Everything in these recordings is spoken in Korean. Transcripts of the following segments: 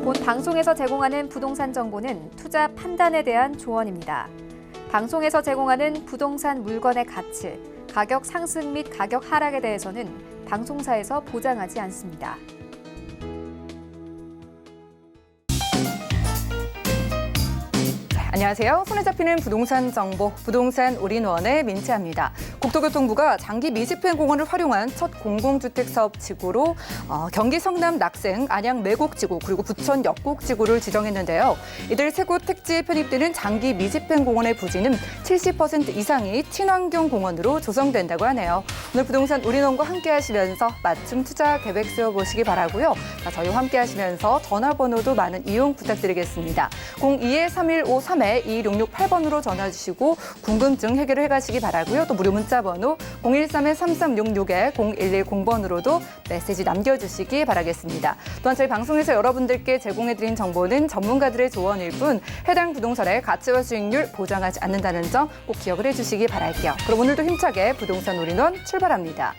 본 방송에서 제공하는 부동산 정보는 투자 판단에 대한 조언입니다. 방송에서 제공하는 부동산 물건의 가치, 가격 상승 및 가격 하락에 대해서는 방송사에서 보장하지 않습니다. 안녕하세요. 손에 잡히는 부동산 정보, 부동산 올인원의 민채합니다. 국토교통부가 장기 미집행 공원을 활용한 첫 공공주택 사업 지구로 경기 성남 낙생, 안양 매곡지구, 그리고 부천 역곡지구를 지정했는데요. 이들 세 곳 택지에 편입되는 장기 미집행 공원의 부지는 70% 이상이 친환경 공원으로 조성된다고 하네요. 오늘 부동산 올인원과 함께 하시면서 맞춤 투자 계획 세워보시기 바라고요. 저희와 함께 하시면서 전화번호도 많은 이용 부탁드리겠습니다. 02-3153 2668번으로 전화 주시고 궁금증 해결을 해가시기 바라고요. 또 무료 문자 번호 013-3366-0110번으로도 메시지 남겨주시기 바라겠습니다. 또한 저희 방송에서 여러분들께 제공해드린 정보는 전문가들의 조언일 뿐 해당 부동산의 가치와 수익률 보장하지 않는다는 점 꼭 기억을 해주시기 바랄게요. 그럼 오늘도 힘차게 부동산 올인원 출발합니다.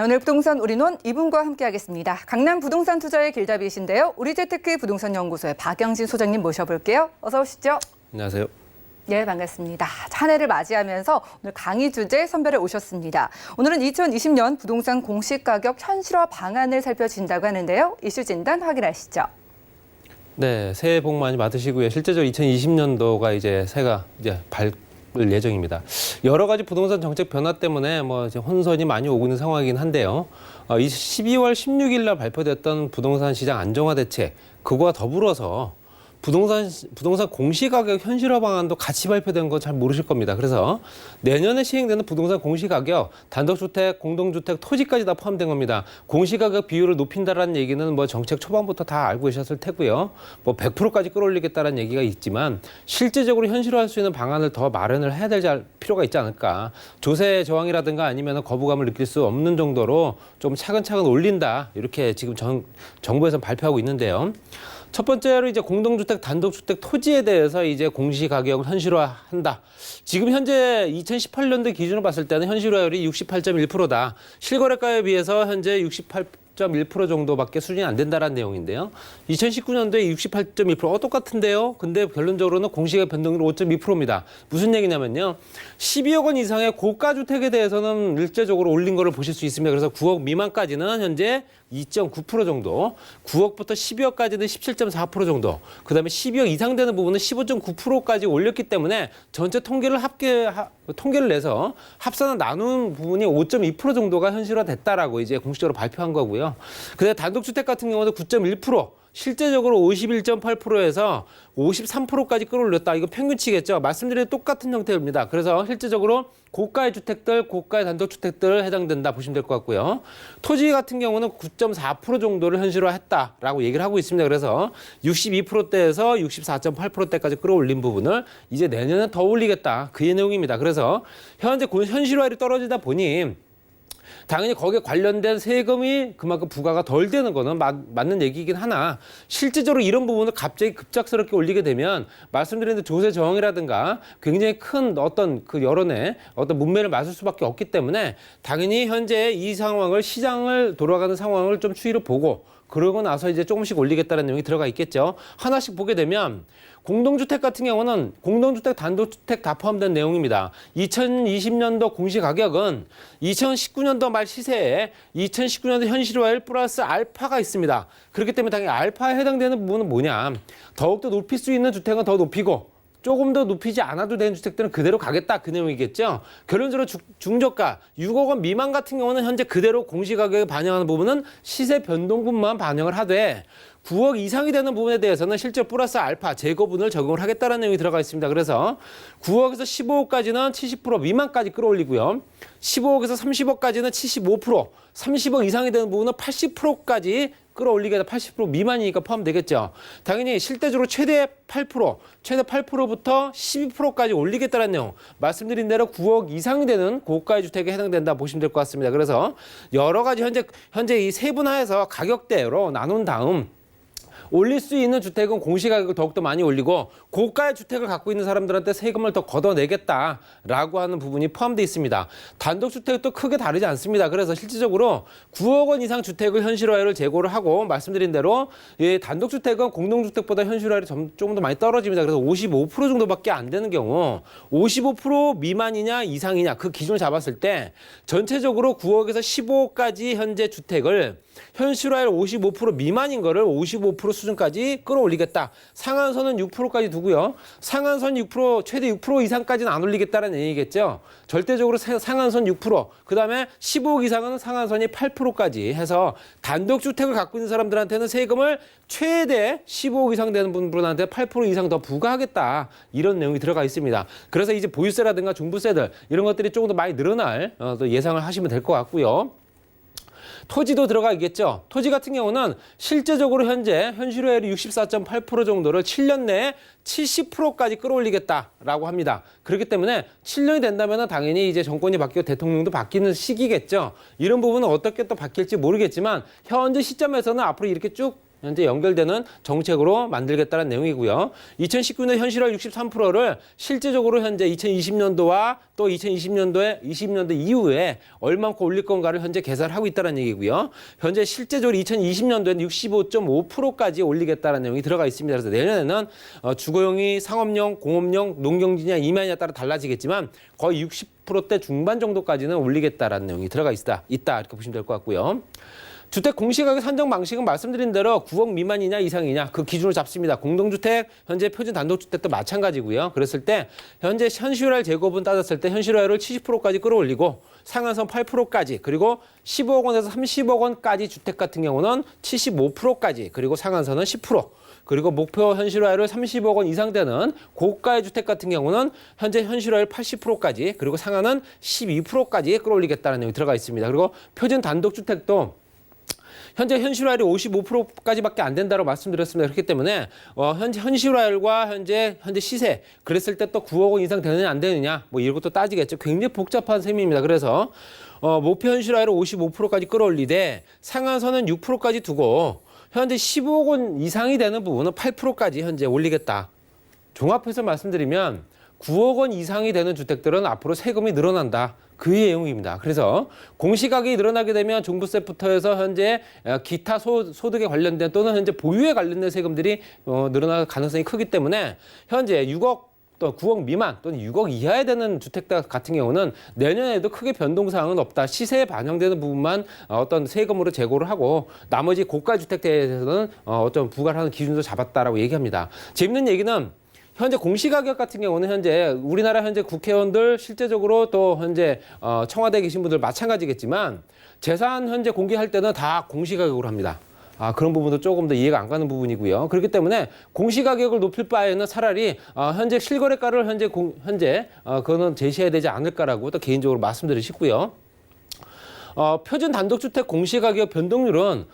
오늘 부동산 올인원 이분과 함께하겠습니다. 강남 부동산 투자의 길잡이이신데요. 우리재테크 부동산연구소의 박영진 소장님 모셔볼게요. 어서 오시죠. 안녕하세요. 네, 반갑습니다. 한 해를 맞이하면서 오늘 강의 주제 선별해 오셨습니다. 오늘은 2020년 부동산 공시가격 현실화 방안을 살펴준다고 하는데요. 이슈 진단 확인하시죠. 네, 새해 복 많이 받으시고요. 실제적으로 2020년도가 이제 새가 이제 예정입니다. 여러 가지 부동산 정책 변화 때문에 이제 혼선이 많이 오고 있는 상황이긴 한데요. 12월 16일 날 발표됐던 부동산 시장 안정화 대책, 그거와 더불어서 부동산 공시가격 현실화 방안도 같이 발표된 거 잘 모르실 겁니다. 그래서 내년에 시행되는 부동산 공시가격, 단독주택, 공동주택, 토지까지 다 포함된 겁니다. 공시가격 비율을 높인다라는 얘기는 정책 초반부터 다 알고 계셨을 테고요. 100%까지 끌어올리겠다는 얘기가 있지만 실제적으로 현실화할 수 있는 방안을 더 마련을 해야 될 필요가 있지 않을까. 조세 저항이라든가 아니면 거부감을 느낄 수 없는 정도로 좀 차근차근 올린다. 이렇게 지금 정부에서 발표하고 있는데요. 첫 번째로 이제 공동주택, 단독주택, 토지에 대해서 이제 공시가격을 현실화한다. 지금 현재 2018년도 기준으로 봤을 때는 현실화율이 68.1%다. 실거래가에 비해서 현재 68.1% 정도밖에 수준이 안 된다라는 내용인데요. 2019년도에 68.1% 똑같은데요. 근데 결론적으로는 공시가격 변동률 5.2%입니다. 무슨 얘기냐면요. 12억 원 이상의 고가 주택에 대해서는 일제적으로 올린 거를 보실 수 있습니다. 그래서 9억 미만까지는 현재 2.9% 정도, 9억부터 12억까지는 17.4% 정도, 그다음에 12억 이상 되는 부분은 15.9%까지 올렸기 때문에 전체 통계를 통계를 내서 합산을 나눈 부분이 5.2% 정도가 현실화됐다라고 이제 공식적으로 발표한 거고요. 그다음에 단독주택 같은 경우도 9.1%, 실제적으로 51.8%에서 53%까지 끌어올렸다. 이거 평균치겠죠. 말씀드린 똑같은 형태입니다. 그래서 실제적으로 고가의 주택들, 고가의 단독주택들 해당된다 보시면 될 것 같고요. 토지 같은 경우는 9.4% 정도를 현실화했다라고 얘기를 하고 있습니다. 그래서 62%대에서 64.8%대까지 끌어올린 부분을 이제 내년에 더 올리겠다. 그 내용입니다. 그래서 현재 현실화율이 떨어지다 보니 당연히 거기에 관련된 세금이 그만큼 부과가 덜 되는 거는 맞는 얘기이긴 하나 실질적으로 이런 부분을 갑자기 급작스럽게 올리게 되면 말씀드린 조세 저항이라든가 굉장히 큰 어떤 그 여론의 어떤 문매를 맞을 수밖에 없기 때문에 당연히 현재 이 상황을 시장을 돌아가는 상황을 좀 추이를 보고 그러고 나서 이제 조금씩 올리겠다는 내용이 들어가 있겠죠. 하나씩 보게 되면 공동주택 같은 경우는 공동주택, 단독주택 다 포함된 내용입니다. 2020년도 공시가격은 2019년도 말 시세에 2019년도 현실화율 플러스 알파가 있습니다. 그렇기 때문에 당연히 알파에 해당되는 부분은 뭐냐. 더욱더 높일 수 있는 주택은 더 높이고 조금 더 높이지 않아도 되는 주택들은 그대로 가겠다. 그 내용이겠죠. 결론적으로 중저가 6억 원 미만 같은 경우는 현재 그대로 공시가격에 반영하는 부분은 시세 변동분만 반영을 하되 9억 이상이 되는 부분에 대해서는 실제 플러스 알파 제거분을 적용을 하겠다는 내용이 들어가 있습니다. 그래서 9억에서 15억까지는 70% 미만까지 끌어올리고요. 15억에서 30억까지는 75%, 30억 이상이 되는 부분은 80%까지 끌어올리게 80% 미만이니까 포함되겠죠. 당연히 실제적으로 최대 8%, 최대 8%부터 12%까지 올리겠다는 내용. 말씀드린 대로 9억 이상이 되는 고가의 주택에 해당된다 보시면 될 것 같습니다. 그래서 여러 가지 현재 이 세분화해서 가격대로 나눈 다음 올릴 수 있는 주택은 공시가격을 더욱더 많이 올리고 고가의 주택을 갖고 있는 사람들한테 세금을 더 걷어내겠다라고 하는 부분이 포함되어 있습니다. 단독주택도 크게 다르지 않습니다. 그래서 실질적으로 9억 원 이상 주택을 현실화율을 제고를 하고 말씀드린 대로 단독주택은 공동주택보다 현실화율이 조금 더 많이 떨어집니다. 그래서 55% 정도밖에 안 되는 경우 55% 미만이냐 이상이냐 그 기준을 잡았을 때 전체적으로 9억에서 15억까지 현재 주택을 현실화율 55% 미만인 거를 55% 수준까지 끌어올리겠다. 상한선은 6%까지 두고요. 상한선 6%, 최대 6% 이상까지는 안 올리겠다는 얘기겠죠. 절대적으로 상한선 6%, 그다음에 15억 이상은 상한선이 8%까지 해서 단독주택을 갖고 있는 사람들한테는 세금을 최대 15억 이상 되는 분들한테 8% 이상 더 부과하겠다. 이런 내용이 들어가 있습니다. 그래서 이제 보유세라든가 종부세들 이런 것들이 조금 더 많이 늘어날 또 예상을 하시면 될 것 같고요. 토지도 들어가 있겠죠. 토지 같은 경우는 실제적으로 현재 현실화율이 64.8% 정도를 7년 내에 70%까지 끌어올리겠다라고 합니다. 그렇기 때문에 7년이 된다면 당연히 이제 정권이 바뀌고 대통령도 바뀌는 시기겠죠. 이런 부분은 어떻게 또 바뀔지 모르겠지만 현재 시점에서는 앞으로 이렇게 쭉 현재 연결되는 정책으로 만들겠다는 내용이고요. 2019년 현실화율 63%를 실제적으로 현재 2020년도와 또 2020년도 이후에 얼만큼 올릴 건가를 현재 계산을 하고 있다는 얘기고요. 현재 실제적으로 2020년도에는 65.5%까지 올리겠다는 내용이 들어가 있습니다. 그래서 내년에는 주거용이 상업용, 공업용, 농경지냐 임야냐에 따라 달라지겠지만 거의 60%대 중반 정도까지는 올리겠다라는 내용이 들어가 있다 이렇게 보시면 될 것 같고요. 주택 공시가격 산정 방식은 말씀드린 대로 9억 미만이냐 이상이냐 그 기준을 잡습니다. 공동주택, 현재 표준 단독주택도 마찬가지고요. 그랬을 때 현재 현실화율 제곱은 따졌을 때 현실화율을 70%까지 끌어올리고 상한선 8%까지 그리고 15억 원에서 30억 원까지 주택 같은 경우는 75%까지 그리고 상한선은 10%. 그리고 목표 현실화율을 30억 원 이상 되는 고가의 주택 같은 경우는 현재 현실화율 80%까지 그리고 상한은 12%까지 끌어올리겠다는 내용이 들어가 있습니다. 그리고 표준 단독주택도 현재 현실화율이 55%까지밖에 안 된다고 말씀드렸습니다. 그렇기 때문에 현재 현실화율과 현재 시세 그랬을 때 또 9억 원 이상 되느냐 안 되느냐 뭐 이런 것도 따지겠죠. 굉장히 복잡한 셈입니다. 그래서 목표 현실화율을 55%까지 끌어올리되 상한선은 6%까지 두고 현재 15억 원 이상이 되는 부분은 8%까지 현재 올리겠다. 종합해서 말씀드리면 9억 원 이상이 되는 주택들은 앞으로 세금이 늘어난다. 그 내용입니다. 그래서 공시가격이 늘어나게 되면 종부세부터 해서 현재 기타 소득에 관련된 또는 현재 보유에 관련된 세금들이 늘어날 가능성이 크기 때문에 현재 6억 또 9억 미만 또는 6억 이하에 되는 주택들 같은 경우는 내년에도 크게 변동사항은 없다. 시세에 반영되는 부분만 어떤 세금으로 제고를 하고 나머지 고가 주택대에 대해서는 어떤 부과를 하는 기준도 잡았다라고 얘기합니다. 재밌는 얘기는 현재 공시가격 같은 경우는 현재 우리나라 현재 국회의원들 실제적으로 또 현재 청와대에 계신 분들 마찬가지겠지만 재산 현재 공개할 때는 다 공시가격으로 합니다. 그런 부분도 조금 더 이해가 안 가는 부분이고요. 그렇기 때문에 공시가격을 높일 바에는 차라리 현재 실거래가를 현재 그거는 제시해야 되지 않을까라고 또 개인적으로 말씀드리고 싶고요. 표준 단독주택 공시가격 변동률은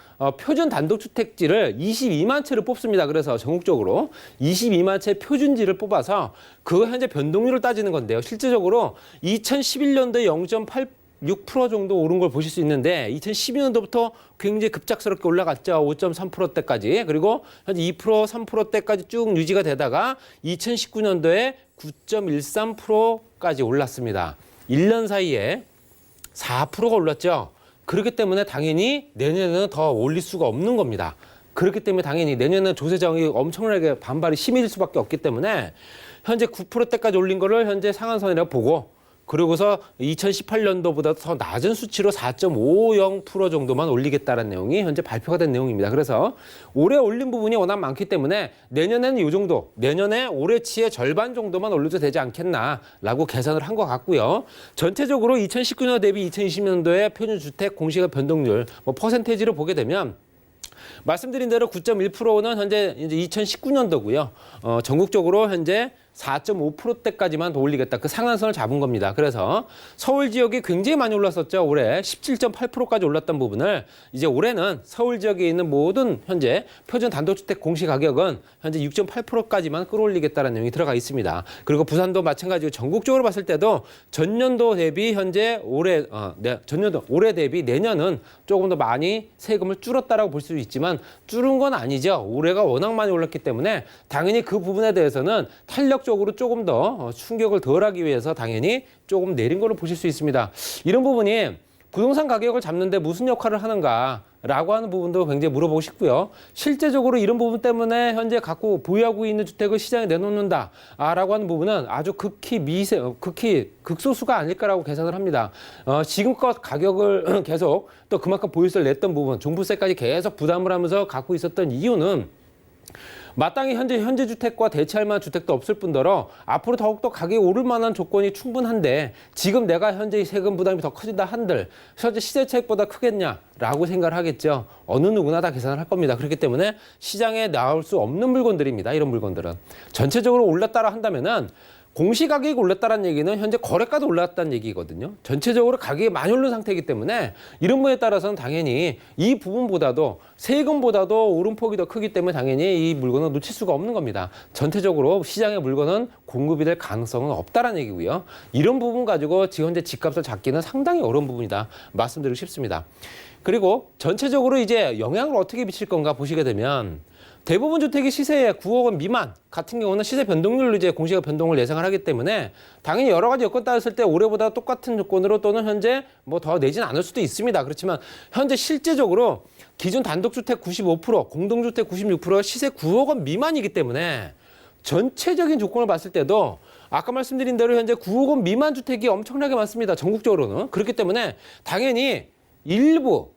표준 단독주택지를 22만 채를 뽑습니다. 그래서 전국적으로 22만 채 표준지를 뽑아서 그 현재 변동률을 따지는 건데요. 실질적으로 2011년도에 0.86% 정도 오른 걸 보실 수 있는데 2012년도부터 굉장히 급작스럽게 올라갔죠. 5.3%대까지. 그리고 현재 2%, 3%대까지 쭉 유지가 되다가 2019년도에 9.13%까지 올랐습니다. 1년 사이에 4%가 올랐죠. 그렇기 때문에 당연히 내년에는 더 올릴 수가 없는 겁니다. 그렇기 때문에 당연히 내년에는 조세정이 엄청나게 반발이 심해질 수밖에 없기 때문에 현재 9%대까지 올린 거를 현재 상한선이라고 보고 그러고서 2018년도보다 더 낮은 수치로 4.50% 정도만 올리겠다는 내용이 현재 발표가 된 내용입니다. 그래서 올해 올린 부분이 워낙 많기 때문에 내년에는 이 정도, 내년에 올해치의 절반 정도만 올려도 되지 않겠나라고 계산을 한 것 같고요. 전체적으로 2019년 대비 2020년도의 표준주택 공시가격 변동률 퍼센테이지를 보게 되면 말씀드린 대로 9.1%는 현재 이제 2019년도고요. 전국적으로 현재 4.5%대까지만 더 올리겠다. 그 상한선을 잡은 겁니다. 그래서 서울 지역이 굉장히 많이 올랐었죠. 올해 17.8%까지 올랐던 부분을 이제 올해는 서울 지역에 있는 모든 현재 표준 단독주택 공시가격은 현재 6.8%까지만 끌어올리겠다는 내용이 들어가 있습니다. 그리고 부산도 마찬가지고 전국적으로 봤을 때도 전년도 대비 현재 올해 대비 내년은 조금 더 많이 세금을 줄었다라고 볼 수 있지만 올랐다면 줄은 건 아니죠. 올해가 워낙 많이 올랐기 때문에 당연히 그 부분에 대해서는 탄력적으로 조금 더 충격을 덜하기 위해서 당연히 조금 내린 걸로 보실 수 있습니다. 이런 부분이 부동산 가격을 잡는데 무슨 역할을 하는가라고 하는 부분도 굉장히 물어보고 싶고요. 실제적으로 이런 부분 때문에 현재 갖고 보유하고 있는 주택을 시장에 내놓는다라고 하는 부분은 아주 극히 극소수가 아닐까라고 계산을 합니다. 지금껏 가격을 계속 또 그만큼 보유세를 냈던 부분, 종부세까지 계속 부담을 하면서 갖고 있었던 이유는 마땅히 현재 주택과 대체할 만한 주택도 없을 뿐더러 앞으로 더욱더 가격이 오를 만한 조건이 충분한데 지금 내가 현재 세금 부담이 더 커진다 한들 현재 시세 차익보다 크겠냐라고 생각을 하겠죠. 어느 누구나 다 계산을 할 겁니다. 그렇기 때문에 시장에 나올 수 없는 물건들입니다. 이런 물건들은. 전체적으로 올랐다라 한다면은 공시가격이 올랐다는 얘기는 현재 거래가도 올랐다는 얘기거든요. 전체적으로 가격이 많이 오른 상태이기 때문에 이런 부분에 따라서는 당연히 이 부분보다도 세금보다도 오름폭이 더 크기 때문에 당연히 이 물건은 놓칠 수가 없는 겁니다. 전체적으로 시장의 물건은 공급이 될 가능성은 없다는 얘기고요. 이런 부분 가지고 지금 현재 집값을 잡기는 상당히 어려운 부분이다. 말씀드리고 싶습니다. 그리고 전체적으로 이제 영향을 어떻게 미칠 건가 보시게 되면 대부분 주택이 시세에 9억 원 미만 같은 경우는 시세 변동률로 이제 공시가 변동을 예상을 하기 때문에 당연히 여러 가지 여건 따졌을 때 올해보다 똑같은 조건으로 또는 현재 뭐 더 내진 않을 수도 있습니다. 그렇지만 현재 실제적으로 기존 단독주택 95%, 공동주택 96%가 시세 9억 원 미만이기 때문에 전체적인 조건을 봤을 때도 아까 말씀드린 대로 현재 9억 원 미만 주택이 엄청나게 많습니다. 전국적으로는. 그렇기 때문에 당연히 일부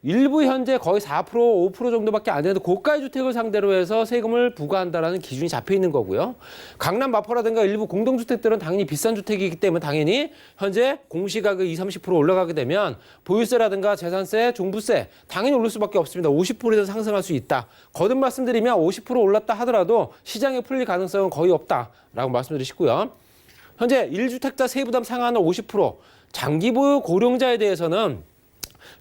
현재 거의 4%, 5% 정도밖에 안 되는 고가의 주택을 상대로 해서 세금을 부과한다라는 기준이 잡혀 있는 거고요. 강남 마포라든가 일부 공동주택들은 당연히 비싼 주택이기 때문에 당연히 현재 공시가격 20, 30% 올라가게 되면 보유세라든가 재산세, 종부세 당연히 오를 수밖에 없습니다. 50%에서 상승할 수 있다. 거듭 말씀드리면 50% 올랐다 하더라도 시장에 풀릴 가능성은 거의 없다라고 말씀드리시고요. 현재 1주택자 세부담 상한은 50%, 장기 보유 고령자에 대해서는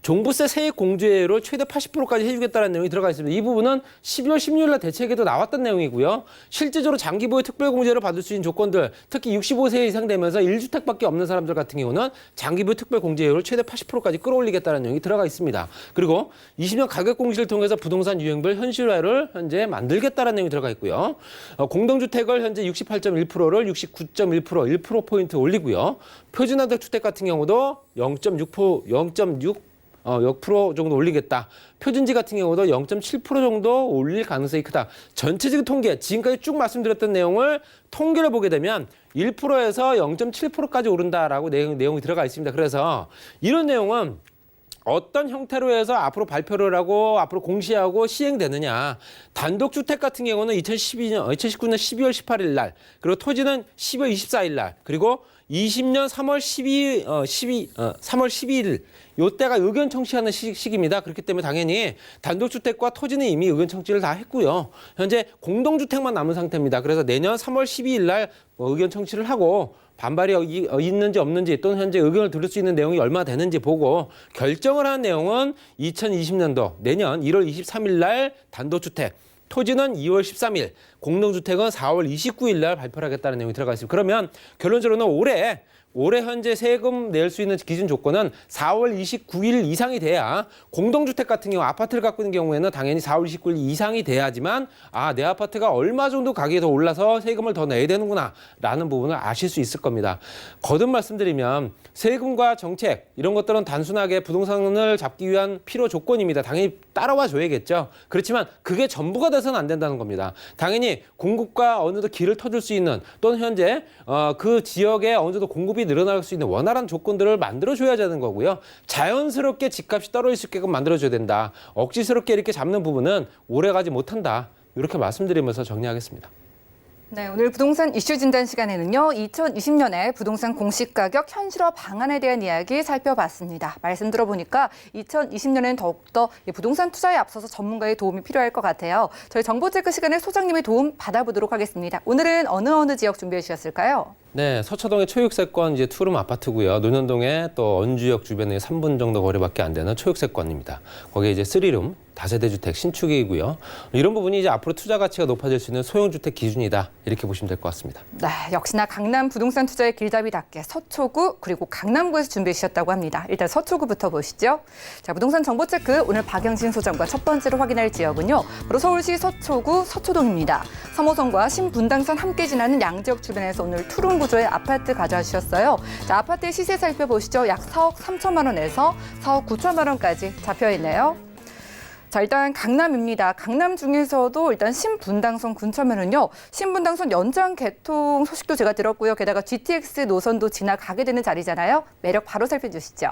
종부세 세액 공제를 최대 80%까지 해주겠다는 내용이 들어가 있습니다. 이 부분은 12월 16일 날 대책에도 나왔던 내용이고요. 실제적으로 장기 보유 특별 공제를 받을 수 있는 조건들, 특히 65세 이상 되면서 1주택밖에 없는 사람들 같은 경우는 장기 보유 특별 공제율을 최대 80%까지 끌어올리겠다는 내용이 들어가 있습니다. 그리고 20년 가격 공시를 통해서 부동산 유형별 현실화를 현재 만들겠다는 내용이 들어가 있고요. 공동주택을 현재 68.1%를 69.1%, 1%포인트 올리고요. 표준화적 주택 같은 경우도 0% 정도 올리겠다. 표준지 같은 경우도 0.7% 정도 올릴 가능성이 크다. 전체적인 통계, 지금까지 쭉 말씀드렸던 내용을 통계를 보게 되면 1%에서 0.7%까지 오른다라고 내용이 들어가 있습니다. 그래서 이런 내용은 어떤 형태로 해서 앞으로 발표를 하고 앞으로 공시하고 시행되느냐. 단독주택 같은 경우는 2019년 12월 18일 날, 그리고 토지는 12월 24일 날, 그리고 20년 3월 12일 요때가 의견 청취하는 시기입니다. 그렇기 때문에 당연히 단독주택과 토지는 이미 의견 청취를 다 했고요. 현재 공동주택만 남은 상태입니다. 그래서 내년 3월 12일 날 의견 청취를 하고 반발이 있는지 없는지 또는 현재 의견을 들을 수 있는 내용이 얼마나 되는지 보고 결정을 한 내용은 2020년도 내년 1월 23일 날 단독주택, 토지는 2월 13일, 공동주택은 4월 29일 날 발표를 하겠다는 내용이 들어가 있습니다. 그러면 결론적으로는 올해 현재 세금 낼 수 있는 기준 조건은 4월 29일 이상이 돼야, 공동주택 같은 경우 아파트를 갖고 있는 경우에는 당연히 4월 29일 이상이 돼야지만 내 아파트가 얼마 정도 가격이 더 올라서 세금을 더 내야 되는구나 라는 부분을 아실 수 있을 겁니다. 거듭 말씀드리면 세금과 정책 이런 것들은 단순하게 부동산을 잡기 위한 필요 조건입니다. 당연히 따라와 줘야겠죠. 그렇지만 그게 전부가 돼서는 안 된다는 겁니다. 당연히 공급과 어느 정도 길을 터줄 수 있는 또는 현재 그 지역에 어느 정도 공급이 늘어날 수 있는 원활한 조건들을 만들어줘야 되는 거고요. 자연스럽게 집값이 떨어질 수 있게끔 만들어줘야 된다. 억지스럽게 이렇게 잡는 부분은 오래가지 못한다. 이렇게 말씀드리면서 정리하겠습니다. 네, 오늘 부동산 이슈 진단 시간에는요, 2020년에 부동산 공시가격 현실화 방안에 대한 이야기 살펴봤습니다. 말씀 들어보니까 2020년에는 더욱더 부동산 투자에 앞서서 전문가의 도움이 필요할 것 같아요. 저희 정보체크 시간에 소장님의 도움 받아보도록 하겠습니다. 오늘은 어느 지역 준비해 주셨을까요? 네, 서초동의 초육세권 이제 투룸 아파트고요. 논현동의 또 언주역 주변에 3분 정도 거리밖에 안 되는 초육세권입니다. 거기에 이제 3룸 다세대 주택 신축이고요. 이런 부분이 이제 앞으로 투자 가치가 높아질 수 있는 소형 주택 기준이다. 이렇게 보시면 될 것 같습니다. 네, 역시나 강남 부동산 투자의 길잡이답게 서초구 그리고 강남구에서 준비해 주셨다고 합니다. 일단 서초구부터 보시죠. 자, 부동산 정보 체크 오늘 박영신 소장과 첫 번째로 확인할 지역은요. 바로 서울시 서초구 서초동입니다. 3호선과 신분당선 함께 지나는 양지역 주변에서 오늘 투룸 구조의 아파트 가져와 주셨어요. 자, 아파트의 시세 살펴보시죠. 약 4억 3천만 원에서 4억 9천만 원까지 잡혀 있네요. 자, 일단 강남입니다. 강남 중에서도 일단 신분당선 근처면은요. 신분당선 연장 개통 소식도 제가 들었고요. 게다가 GTX 노선도 지나가게 되는 자리잖아요. 매력 바로 살펴주시죠.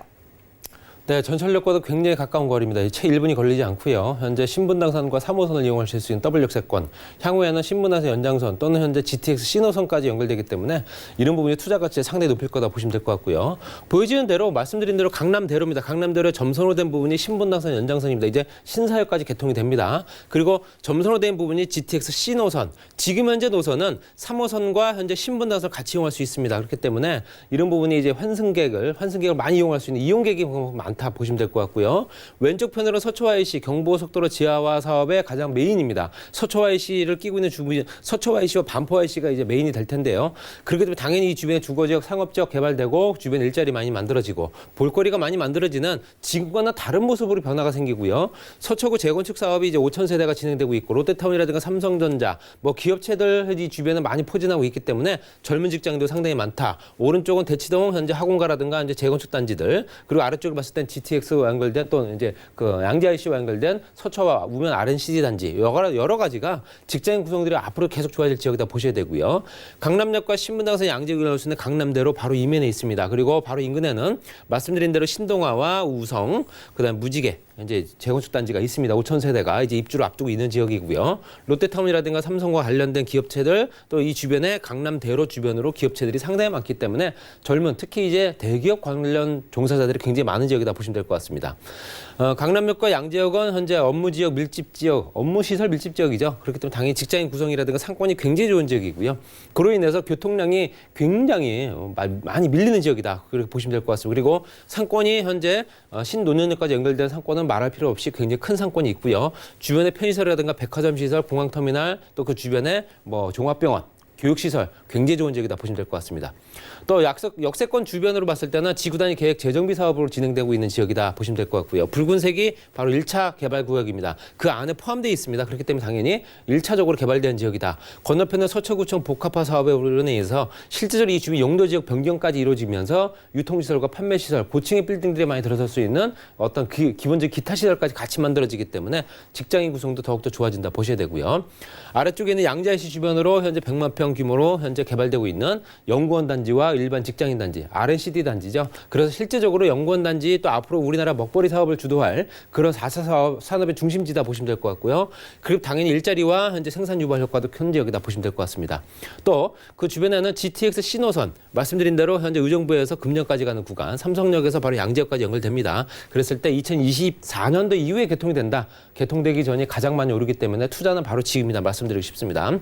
네, 전철역과도 굉장히 가까운 거리입니다. 채 1분이 걸리지 않고요. 현재 신분당선과 3호선을 이용하실 수 있는 더블 역세권, 향후에는 신분당선 연장선 또는 현재 GTX 신호선까지 연결되기 때문에 이런 부분이 투자 가치가 상당히 높일 거다 보시면 될 것 같고요. 보여지는 대로 말씀드린 대로 강남대로입니다. 강남대로에 점선으로 된 부분이 신분당선 연장선입니다. 이제 신사역까지 개통이 됩니다. 그리고 점선으로 된 부분이 GTX 신호선, 지금 현재 노선은 3호선과 현재 신분당선을 같이 이용할 수 있습니다. 그렇기 때문에 이런 부분이 이제 환승객을 많이 이용할 수 있는 이용객이 많다 보시면 될 것 같고요. 왼쪽 편으로 서초 IC 경부고속도로 지하화 사업의 가장 메인입니다. 서초 IC를 끼고 있는 주변, 서초 IC와 반포 IC가 이제 메인이 될 텐데요. 그렇기 때문에 당연히 이 주변에 주거지역, 상업지역 개발되고 주변에 일자리 많이 만들어지고 볼거리가 많이 만들어지는 지금과는 다른 모습으로 변화가 생기고요. 서초구 재건축 사업이 이제 5천 세대가 진행되고 있고 롯데타운이라든가 삼성전자, 뭐 기업체들 이 주변에 많이 포진하고 있기 때문에 젊은 직장도 상당히 많다. 오른쪽은 대치동 현재 학원가라든가 이제 재건축 단지들, 그리고 아래쪽을 봤을 땐 GTX와 연결된 또는 이제 그 양지 IC와 연결된 서초와 우면 RNCG 단지 여러 가지가 직장인 구성들이 앞으로 계속 좋아질 지역이다 보셔야 되고요. 강남역과 신분당선 양지역을 넣을 수 있는 강남대로 바로 이면에 있습니다. 그리고 바로 인근에는 말씀드린 대로 신동아와 우성, 그다음 무지개 이제 재건축 단지가 있습니다. 5천 세대가 이제 입주를 앞두고 있는 지역이고요. 롯데타운이라든가 삼성과 관련된 기업체들 또 이 주변에 강남대로 주변으로 기업체들이 상당히 많기 때문에 젊은 특히 이제 대기업 관련 종사자들이 굉장히 많은 지역이다 보시면 될 것 같습니다. 강남역과 양지역은 현재 업무지역 밀집지역, 업무시설 밀집지역이죠. 그렇기 때문에 당연히 직장인 구성이라든가 상권이 굉장히 좋은 지역이고요. 그로 인해서 교통량이 굉장히 많이 밀리는 지역이다. 그렇게 보시면 될 것 같습니다. 그리고 상권이 현재 신노년역까지 연결된 상권은 말할 필요 없이 굉장히 큰 상권이 있고요. 주변에 편의시설이라든가 백화점 시설, 공항터미널 또 그 주변에 뭐 종합병원, 교육시설 굉장히 좋은 지역이다 보시면 될 것 같습니다. 또 역세권 주변으로 봤을 때는 지구단위 계획 재정비 사업으로 진행되고 있는 지역이다 보시면 될 것 같고요. 붉은색이 바로 1차 개발 구역입니다. 그 안에 포함되어 있습니다. 그렇기 때문에 당연히 1차적으로 개발된 지역이다. 건너편은 서초구청 복합화 사업에 인해서 실제적으로 이 주변 용도 지역 변경까지 이루어지면서 유통시설과 판매시설, 고층의 빌딩들이 많이 들어설 수 있는 어떤 기본적 기타 시설까지 같이 만들어지기 때문에 직장인 구성도 더욱더 좋아진다 보셔야 되고요. 아래쪽에는 양지IC 주변으로 현재 100만 평 규모로 현재 개발되고 있는 연구원 단지와 일반 직장인 단지, RNCD 단지죠. 그래서 실제적으로 연구원 단지 또 앞으로 우리나라 먹거리 사업을 주도할 그런 4차 산업의 중심지다 보시면 될 것 같고요. 그리고 당연히 일자리와 현재 생산 유발 효과도 큰 지역이다 보시면 될 것 같습니다. 또 그 주변에는 GTX 신호선, 말씀드린 대로 현재 의정부에서 금년까지 가는 구간, 삼성역에서 바로 양지역까지 연결됩니다. 그랬을 때 2024년도 이후에 개통이 된다. 개통되기 전이 가장 많이 오르기 때문에 투자는 바로 지금이다 말씀드리고 싶습니다.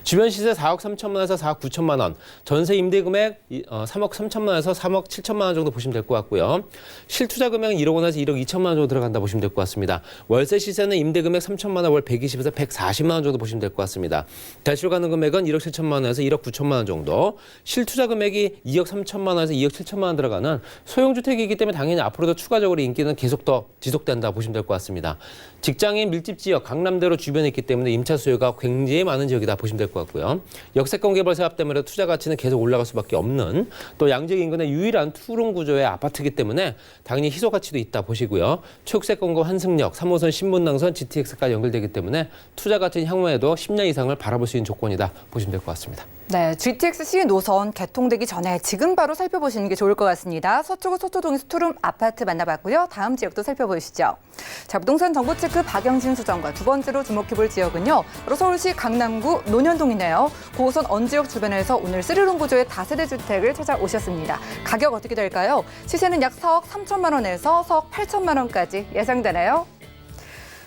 주변 시세 4억 3천만 원에서 4억 9천만 원, 전세 임대 금액 3억 3천만 원에서 3억 7천만 원 정도 보시면 될 것 같고요. 실투자 금액은 1억 원에서 1억 2천만 원 정도 들어간다 보시면 될 것 같습니다. 월세 시세는 임대 금액 3천만 원, 월 120에서 140만 원 정도 보시면 될 것 같습니다. 대출 가능 금액은 1억 7천만 원에서 1억 9천만 원 정도, 실투자 금액이 2억 3천만 원에서 2억 7천만 원 들어가는 소형주택이기 때문에 당연히 앞으로도 추가적으로 인기는 계속 더 지속된다 보시면 될 것 같습니다. 직장인 밀집 지역, 강남대로 주변에 있기 때문에 임차 수요가 굉장히 많은 지역이다 보시면 될 것 같고요. 역세권 개발 사업 때문에 투자 가치는 계속 올라갈 수밖에 없는 또 양지역 인근의 유일한 투룸 구조의 아파트이기 때문에 당연히 희소 가치도 있다 보시고요. 초역세권과 환승역, 3호선, 신분당선, GTX까지 연결되기 때문에 투자 가치는 향후에도 10년 이상을 바라볼 수 있는 조건이다 보시면 될 것 같습니다. 네, GTX 노선 개통되기 전에 지금 바로 살펴보시는 게 좋을 것 같습니다. 서초구 서초동에서 투룸 아파트 만나봤고요. 다음 지역도 살펴보시죠. 자, 부동산 정보 체크 박영신 수장과 두 번째로 주목해볼 지역은요. 바로 서울시 강남구 논현동이네요. 9호선 언지역 주변에서 오늘 3룸 구조의 다세대 주택을 찾아오셨습니다. 가격 어떻게 될까요? 시세는 약 4억 3천만 원에서 4억 8천만 원까지 예상되네요.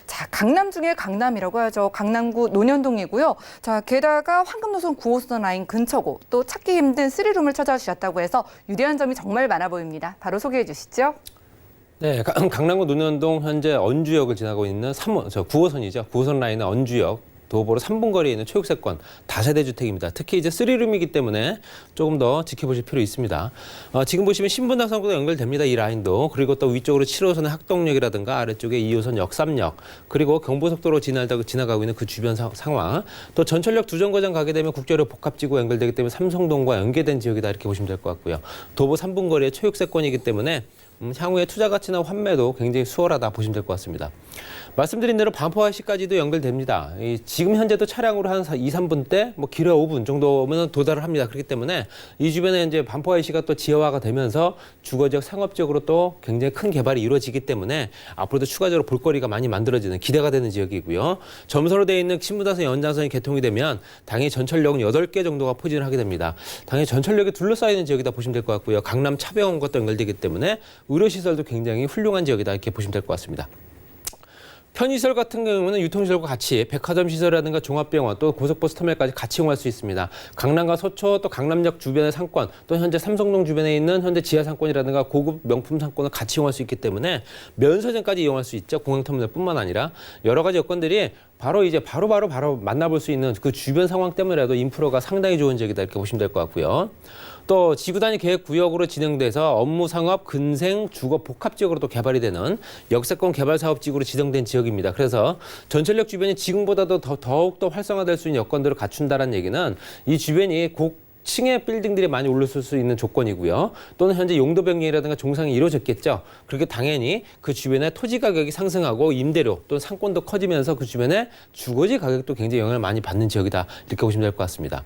자, 강남 중에 강남이라고 하죠. 강남구 논현동이고요. 자, 게다가 황금노선 9호선 라인 근처고 또 찾기 힘든 3룸을 찾아주셨다고 해서 유리한 점이 정말 많아 보입니다. 바로 소개해 주시죠. 네, 강남구 논현동 현재 언주역을 지나고 있는 9호선이죠. 9호선 라인은 언주역. 도보로 3분 거리에 있는 초육세권 다세대 주택입니다. 특히 이제 3룸이기 때문에 조금 더 지켜보실 필요 있습니다. 지금 보시면 신분당선과 연결됩니다. 이 라인도. 그리고 또 위쪽으로 7호선의 학동역이라든가 아래쪽에 2호선 역삼역 그리고 경부속도로 지나가고 있는 그 주변 상황. 또 전철역 두 정거장 가게 되면 국제로 복합지구 연결되기 때문에 삼성동과 연계된 지역이다 이렇게 보시면 될 것 같고요. 도보 3분 거리의 초육세권이기 때문에 향후에 투자 가치나 환매도 굉장히 수월하다 보시면 될 것 같습니다. 말씀드린 대로 반포IC까지도 연결됩니다. 지금 현재도 차량으로 한 2, 3분대, 길어 5분 정도면 도달을 합니다. 그렇기 때문에 이 주변에 이제 반포IC가 또 지하화가 되면서 주거지역, 상업지역으로 또 굉장히 큰 개발이 이루어지기 때문에 앞으로도 추가적으로 볼거리가 많이 만들어지는 기대가 되는 지역이고요. 점선으로 되어 있는 신분당선 연장선이 개통이 되면 당연히 전철역은 8개 정도가 포진을 하게 됩니다. 당연히 전철역에 둘러싸이는 지역이다 보시면 될 것 같고요. 강남 차병원과 또 연결되기 때문에 의료시설도 굉장히 훌륭한 지역이다 이렇게 보시면 될 것 같습니다. 편의시설 같은 경우는 유통시설과 같이 백화점 시설이라든가 종합병원 또 고속버스 터미널까지 같이 이용할 수 있습니다. 강남과 서초 또 강남역 주변의 상권 또 현재 삼성동 주변에 있는 현재 지하 상권이라든가 고급 명품 상권을 같이 이용할 수 있기 때문에 면세점까지 이용할 수 있죠. 공항터미널뿐만 아니라 여러 가지 여건들이 바로 만나볼 수 있는 그 주변 상황 때문에라도 인프라가 상당히 좋은 지역이다 이렇게 보시면 될 것 같고요. 또 지구 단위 계획 구역으로 진행돼서 업무 상업, 근생, 주거 복합 지역으로 또 개발이 되는 역세권 개발 사업 지구로 지정된 지역입니다. 그래서 전철역 주변이 지금보다도 더욱 더 활성화될 수 있는 여건들을 갖춘다는 얘기는 이 주변이 층의 빌딩들이 많이 올랐을 수 있는 조건이고요. 또는 현재 용도 변경이라든가 종상이 이루어졌겠죠. 그렇게 당연히 그 주변에 토지 가격이 상승하고 임대료 또는 상권도 커지면서 그 주변에 주거지 가격도 굉장히 영향을 많이 받는 지역이다. 이렇게 보시면 될 것 같습니다.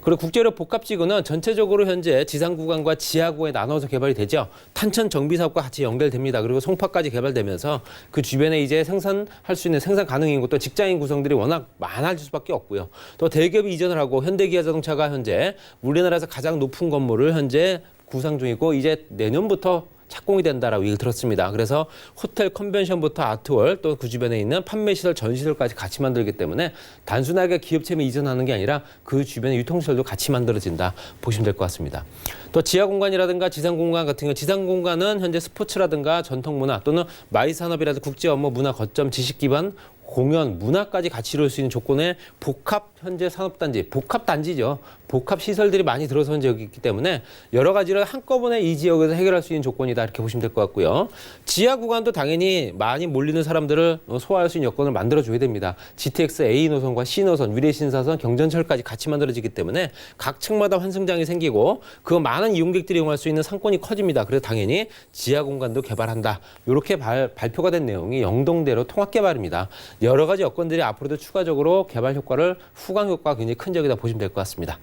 그리고 국제로 복합지구는 전체적으로 현재 지상구간과 지하구에 나눠서 개발이 되죠. 탄천 정비사업과 같이 연결됩니다. 그리고 송파까지 개발되면서 그 주변에 이제 생산할 수 있는 생산 가능 인구 또 직장인 구성들이 워낙 많아질 수밖에 없고요. 또 대기업이 이전을 하고 현대기아자동차가 현재 우리나라에서 가장 높은 건물을 현재 구상 중이고 이제 내년부터 착공이 된다라고 얘기를 들었습니다. 그래서 호텔 컨벤션부터 아트월 또 그 주변에 있는 판매시설, 전시설까지 같이 만들기 때문에 단순하게 기업체만 이전하는 게 아니라 그 주변의 유통시설도 같이 만들어진다 보시면 될 것 같습니다. 또 지하공간이라든가 지상공간 같은 경우 지상공간은 현재 스포츠라든가 전통문화 또는 마이산업이라든가 국제업무 문화 거점 지식기반 공연, 문화까지 같이 이룰 수 있는 조건의 복합 현재 산업단지, 복합단지죠. 복합 시설들이 많이 들어선 지역이기 때문에 여러 가지를 한꺼번에 이 지역에서 해결할 수 있는 조건이다 이렇게 보시면 될 것 같고요. 지하 구간도 당연히 많이 몰리는 사람들을 소화할 수 있는 여건을 만들어줘야 됩니다. GTX A 노선과 C 노선, 위례신사선, 경전철까지 같이 만들어지기 때문에 각 층마다 환승장이 생기고 그 많은 이용객들이 이용할 수 있는 상권이 커집니다. 그래서 당연히 지하 공간도 개발한다. 이렇게 발표가 된 내용이 영동대로 통합개발입니다. 여러 가지 여건들이 앞으로도 추가적으로 개발 효과를 후광 효과가 굉장히 큰 지역이다 보시면 될 것 같습니다.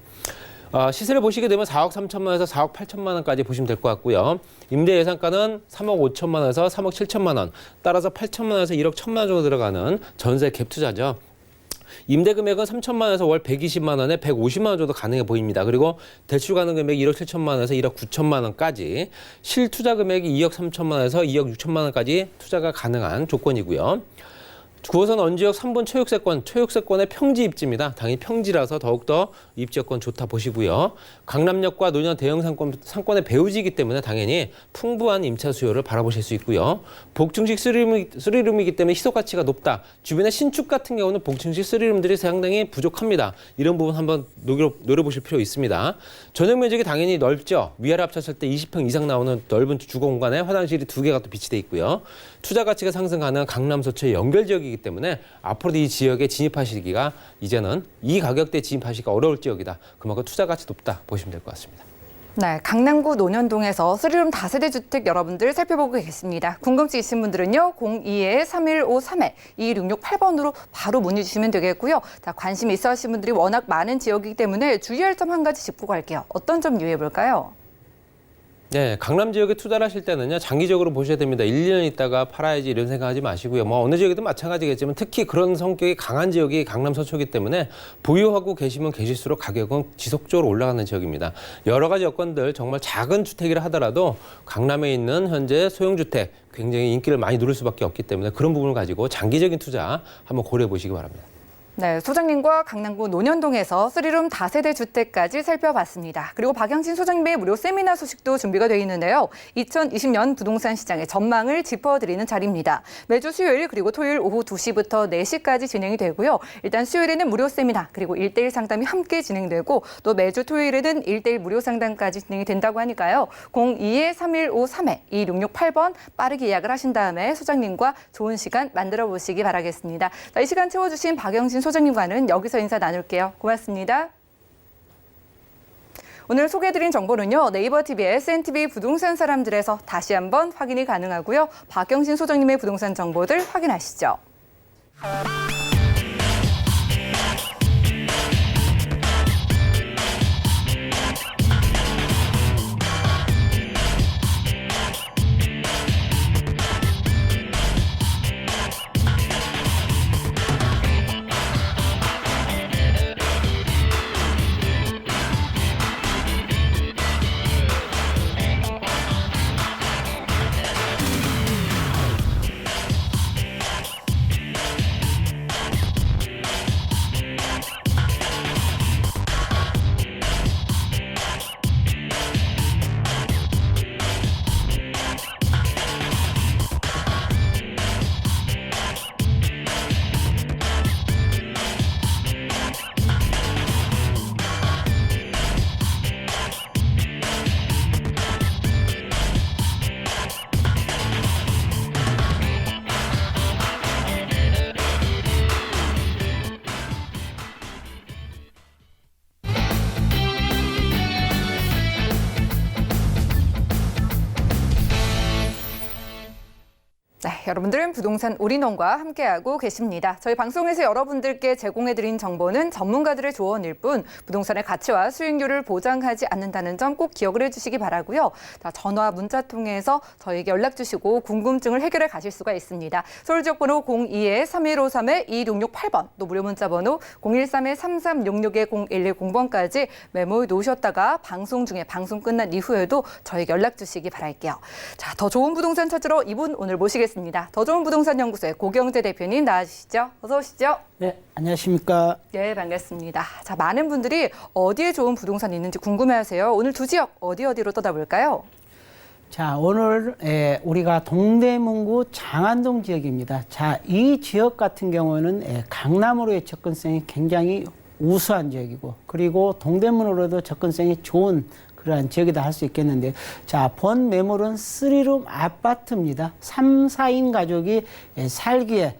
시세를 보시게 되면 4억 3천만 원에서 4억 8천만 원까지 보시면 될 것 같고요. 임대 예상가는 3억 5천만 원에서 3억 7천만 원, 따라서 8천만 원에서 1억 1천만 원 정도 들어가는 전세 갭 투자죠. 임대 금액은 3천만 원에서 월 120만 원에 150만 원 정도 가능해 보입니다. 그리고 대출 가능 금액이 1억 7천만 원에서 1억 9천만 원까지, 실투자 금액이 2억 3천만 원에서 2억 6천만 원까지 투자가 가능한 조건이고요. 9호선 언지역 3분 초역세권의 평지 입지입니다. 당연히 평지라서 더욱더 입지여건 좋다 보시고요. 강남역과 논현 대형 상권의 배후지이기 때문에 당연히 풍부한 임차 수요를 바라보실 수 있고요. 복층식 3룸이기 때문에 희소 가치가 높다. 주변에 신축 같은 경우는 복층식 3룸들이 상당히 부족합니다. 이런 부분 한번 노려보실 필요 있습니다. 전용 면적이 당연히 넓죠. 위아래 합쳤을 때 20평 이상 나오는 넓은 주거 공간에 화장실이 2개가 또 비치돼 있고요. 투자 가치가 상승 가능한 강남 서초의 연결 지역이기 때문에 앞으로도 이 지역에 진입하시기가 이제는 이 가격대에 진입하시기가 어려울 지역이다. 그만큼 투자 가치 높다 보시면 될 것 같습니다. 네, 강남구 논현동에서 3룸 다세대 주택 여러분들 살펴보고 계십니다. 궁금증 있으신 분들은요. 02-3153-2668번으로 바로 문의 주시면 되겠고요. 관심 있어 하시는 분들이 워낙 많은 지역이기 때문에 주의할 점 한 가지 짚고 갈게요. 어떤 점 유의해 볼까요? 네, 강남 지역에 투자를 하실 때는요, 장기적으로 보셔야 됩니다. 1, 2년 있다가 팔아야지 이런 생각하지 마시고요. 어느 지역이든 마찬가지겠지만 특히 그런 성격이 강한 지역이 강남 서초이기 때문에 보유하고 계시면 계실수록 가격은 지속적으로 올라가는 지역입니다. 여러 가지 여건들 정말 작은 주택이라 하더라도 강남에 있는 현재 소형주택 굉장히 인기를 많이 누릴 수밖에 없기 때문에 그런 부분을 가지고 장기적인 투자 한번 고려해 보시기 바랍니다. 네, 소장님과 강남구 논현동에서 3룸 다세대 주택까지 살펴봤습니다. 그리고 박영진 소장님의 무료 세미나 소식도 준비가 되어 있는데요. 2020년 부동산 시장의 전망을 짚어드리는 자리입니다. 매주 수요일 그리고 토요일 오후 2시부터 4시까지 진행이 되고요. 일단 수요일에는 무료 세미나 그리고 1대1 상담이 함께 진행되고 또 매주 토요일에는 1대1 무료 상담까지 진행이 된다고 하니까요. 02-3153-2668번 빠르게 예약을 하신 다음에 소장님과 좋은 시간 만들어 보시기 바라겠습니다. 자, 이 시간 채워주신 박영진 소장님과는 여기서 인사 나눌게요. 고맙습니다. 오늘 소개해드린 정보는요. 네이버 TV의 SNTV 부동산 사람들에서 다시 한번 확인이 가능하고요. 박영신 소장님의 부동산 정보들 확인하시죠. 네, 여러분들은 부동산 올인원과 함께하고 계십니다. 저희 방송에서 여러분들께 제공해드린 정보는 전문가들의 조언일 뿐 부동산의 가치와 수익률을 보장하지 않는다는 점 꼭 기억을 해주시기 바라고요. 자, 전화, 문자 통해서 저희에게 연락 주시고 궁금증을 해결해 가실 수가 있습니다. 서울지역번호 02-3153-2668번 또 무료 문자번호 013-3366-0110번까지 메모해 놓으셨다가 방송 중에 방송 끝난 이후에도 저희에게 연락 주시기 바랄게요. 자, 더 좋은 부동산 찾으러 이분 오늘 모시겠습니다. 더 좋은 부동산 연구소의 고경재 대표님 나와주시죠. 어서 오시죠. 네, 안녕하십니까. 네, 반갑습니다. 자, 많은 분들이 어디에 좋은 부동산이 있는지 궁금해하세요. 오늘 두 지역 어디로 떠다볼까요? 자, 오늘 우리가 동대문구 장안동 지역입니다. 자, 이 지역 같은 경우는 강남으로의 접근성이 굉장히 우수한 지역이고 그리고 동대문으로도 접근성이 좋은 그러한 지역이다 할 수 있겠는데요. 자, 본 매물은 3룸 아파트입니다. 3, 4인 가족이 살기에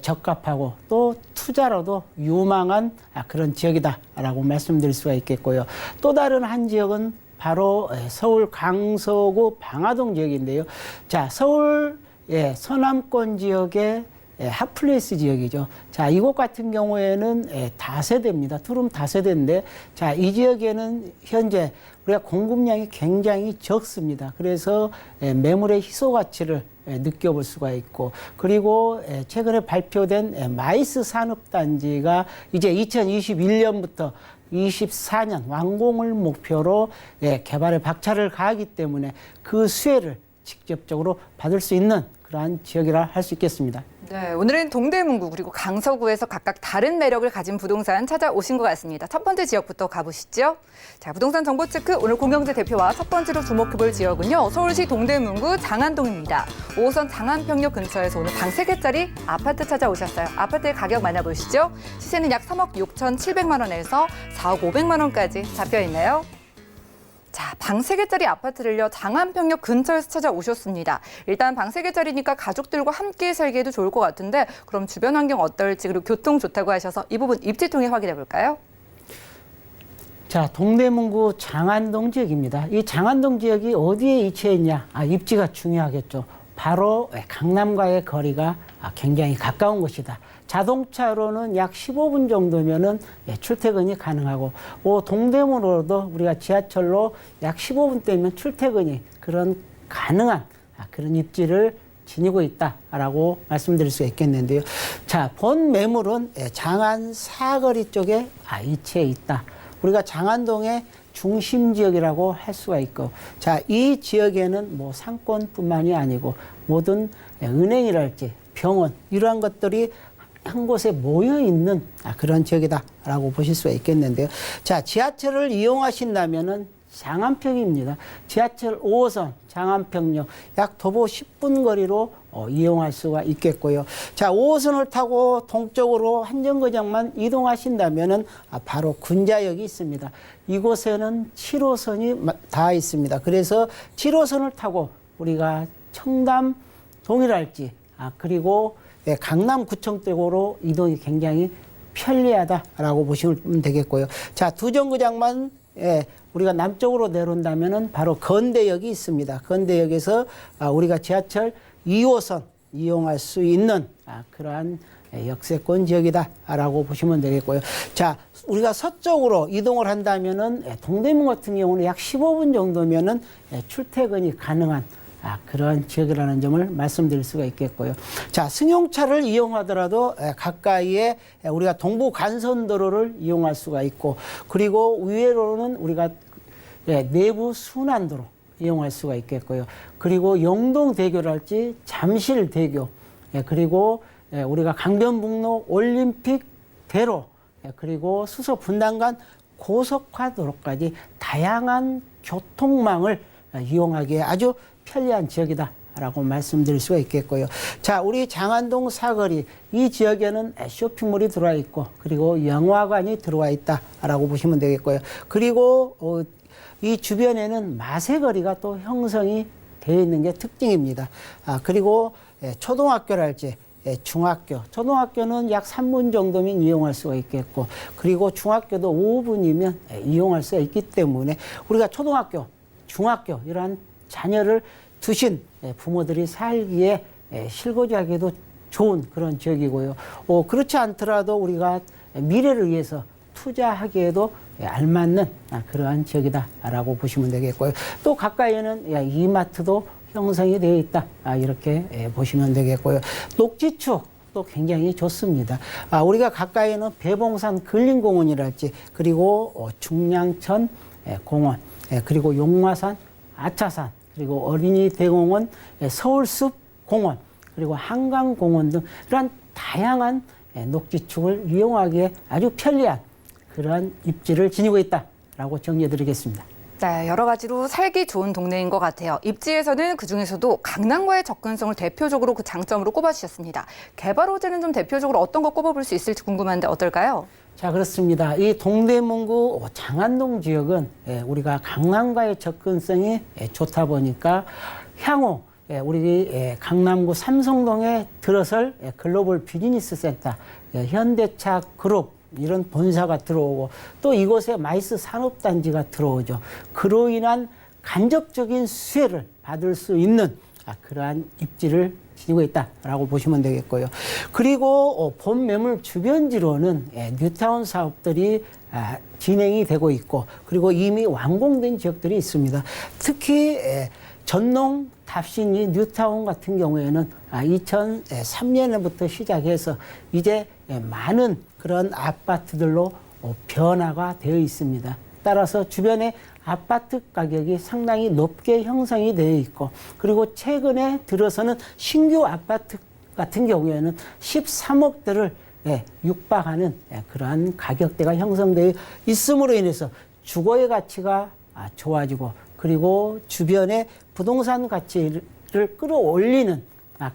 적합하고 또 투자로도 유망한 그런 지역이다라고 말씀드릴 수가 있겠고요. 또 다른 한 지역은 바로 서울 강서구 방화동 지역인데요. 자, 서울 서남권 지역의 핫플레이스 지역이죠. 자, 이곳 같은 경우에는 다세대입니다. 투룸 다세대인데, 자, 이 지역에는 현재 우리가 공급량이 굉장히 적습니다. 그래서 매물의 희소 가치를 느껴볼 수가 있고, 그리고 최근에 발표된 마이스 산업단지가 이제 2021년부터 24년 완공을 목표로 개발에 박차를 가하기 때문에 그 수혜를 직접적으로 받을 수 있는 그러한 지역이라 할 수 있겠습니다. 네, 오늘은 동대문구 그리고 강서구에서 각각 다른 매력을 가진 부동산 찾아오신 것 같습니다. 첫 번째 지역부터 가보시죠. 자, 부동산 정보 체크 오늘 고경재 대표와 첫 번째로 주목해볼 지역은요. 서울시 동대문구 장안동입니다. 5호선 장안평역 근처에서 오늘 방 3개짜리 아파트 찾아오셨어요. 아파트의 가격 만나보시죠. 시세는 약 3억 6,700만 원에서 4억 500만 원까지 잡혀있네요. 자, 방 3개짜리 아파트를요, 장안평역 근처에서 찾아오셨습니다. 일단 방 3개짜리니까 가족들과 함께 살기에도 좋을 것 같은데 그럼 주변 환경 어떨지 그리고 교통 좋다고 하셔서 이 부분 입지 통해 확인해 볼까요? 자, 동대문구 장안동 지역입니다. 이 장안동 지역이 어디에 위치해 있냐? 입지가 중요하겠죠. 바로 강남과의 거리가 굉장히 가까운 곳이다. 자동차로는 약 15분 정도면은 출퇴근이 가능하고, 동대문으로도 우리가 지하철로 약 15분대면 출퇴근이 그런 가능한 그런 입지를 지니고 있다라고 말씀드릴 수 있겠는데요. 자, 본 매물은 장안 사거리 쪽에 위치해 있다. 우리가 장안동의 중심 지역이라고 할 수가 있고, 자, 이 지역에는 뭐 상권뿐만이 아니고 모든 은행이랄지 병원 이러한 것들이 한 곳에 모여 있는 그런 지역이다라고 보실 수가 있겠는데요. 자, 지하철을 이용하신다면은 장안평입니다. 지하철 5호선 장안평역 약 도보 10분 거리로 이용할 수가 있겠고요. 자, 5호선을 타고 동쪽으로 한정거장만 이동하신다면은 바로 군자역이 있습니다. 이곳에는 7호선이 다 있습니다. 그래서 7호선을 타고 우리가 청담 동일할지 그리고 강남구청 쪽으로 이동이 굉장히 편리하다라고 보시면 되겠고요. 자, 두 정거장만 우리가 남쪽으로 내려온다면은 바로 건대역이 있습니다. 건대역에서 우리가 지하철 2호선 이용할 수 있는 그러한 역세권 지역이다라고 보시면 되겠고요. 자, 우리가 서쪽으로 이동을 한다면은 동대문 같은 경우는 약 15분 정도면은 출퇴근이 가능한 그런 지역이라는 점을 말씀드릴 수가 있겠고요. 자, 승용차를 이용하더라도 가까이에 우리가 동부 간선도로를 이용할 수가 있고, 그리고 의외로는 우리가 내부 순환도로 이용할 수가 있겠고요. 그리고 영동대교랄지 잠실대교, 그리고 우리가 강변북로 올림픽대로, 그리고 수서 분당간 고속화도로까지 다양한 교통망을 이용하기에 아주 편리한 지역이다라고 말씀드릴 수가 있겠고요. 자, 우리 장안동 사거리 이 지역에는 쇼핑몰이 들어와 있고, 그리고 영화관이 들어와 있다라고 보시면 되겠고요. 그리고 이 주변에는 마세거리가 또 형성이 되어 있는 게 특징입니다. 그리고 초등학교랄지 중학교, 초등학교는 약 3분 정도면 이용할 수가 있겠고, 그리고 중학교도 5분이면 이용할 수가 있기 때문에 우리가 초등학교, 중학교 이러한 자녀를 두신 부모들이 살기에 실거주하기도 좋은 그런 지역이고요. 그렇지 않더라도 우리가 미래를 위해서 투자하기에도 알맞는 그러한 지역이다라고 보시면 되겠고요. 또 가까이에는 이마트도 형성이 되어 있다, 이렇게 보시면 되겠고요. 녹지축도 굉장히 좋습니다. 우리가 가까이에는 배봉산 근린공원이랄지, 그리고 중량천 공원, 그리고 용화산 아차산, 그리고 어린이 대공원, 서울숲 공원, 그리고 한강공원 등 이러한 다양한 녹지축을 이용하기에 아주 편리한 그러한 입지를 지니고 있다라고 정리해드리겠습니다. 네, 여러 가지로 살기 좋은 동네인 것 같아요. 입지에서는 그중에서도 강남과의 접근성을 대표적으로 그 장점으로 꼽아주셨습니다. 개발 호재는 좀 대표적으로 어떤 거 꼽아볼 수 있을지 궁금한데 어떨까요? 자, 그렇습니다. 이 동대문구 장안동 지역은 우리가 강남과의 접근성이 좋다 보니까 향후 우리 강남구 삼성동에 들어설 글로벌 비즈니스 센터, 현대차 그룹 이런 본사가 들어오고, 또 이곳에 마이스 산업단지가 들어오죠. 그로 인한 간접적인 수혜를 받을 수 있는 그러한 입지를 지니고 있다라고 보시면 되겠고요. 그리고 본 매물 주변지로는 뉴타운 사업들이 진행이 되고 있고, 그리고 이미 완공된 지역들이 있습니다. 특히 전농, 답신리, 뉴타운 같은 경우에는 2003년부터 시작해서 이제 많은 그런 아파트들로 변화가 되어 있습니다. 따라서 주변에 아파트 가격이 상당히 높게 형성이 되어 있고, 그리고 최근에 들어서는 신규 아파트 같은 경우에는 13억대를 육박하는 그러한 가격대가 형성되어 있음으로 인해서 주거의 가치가 좋아지고, 그리고 주변의 부동산 가치를 끌어올리는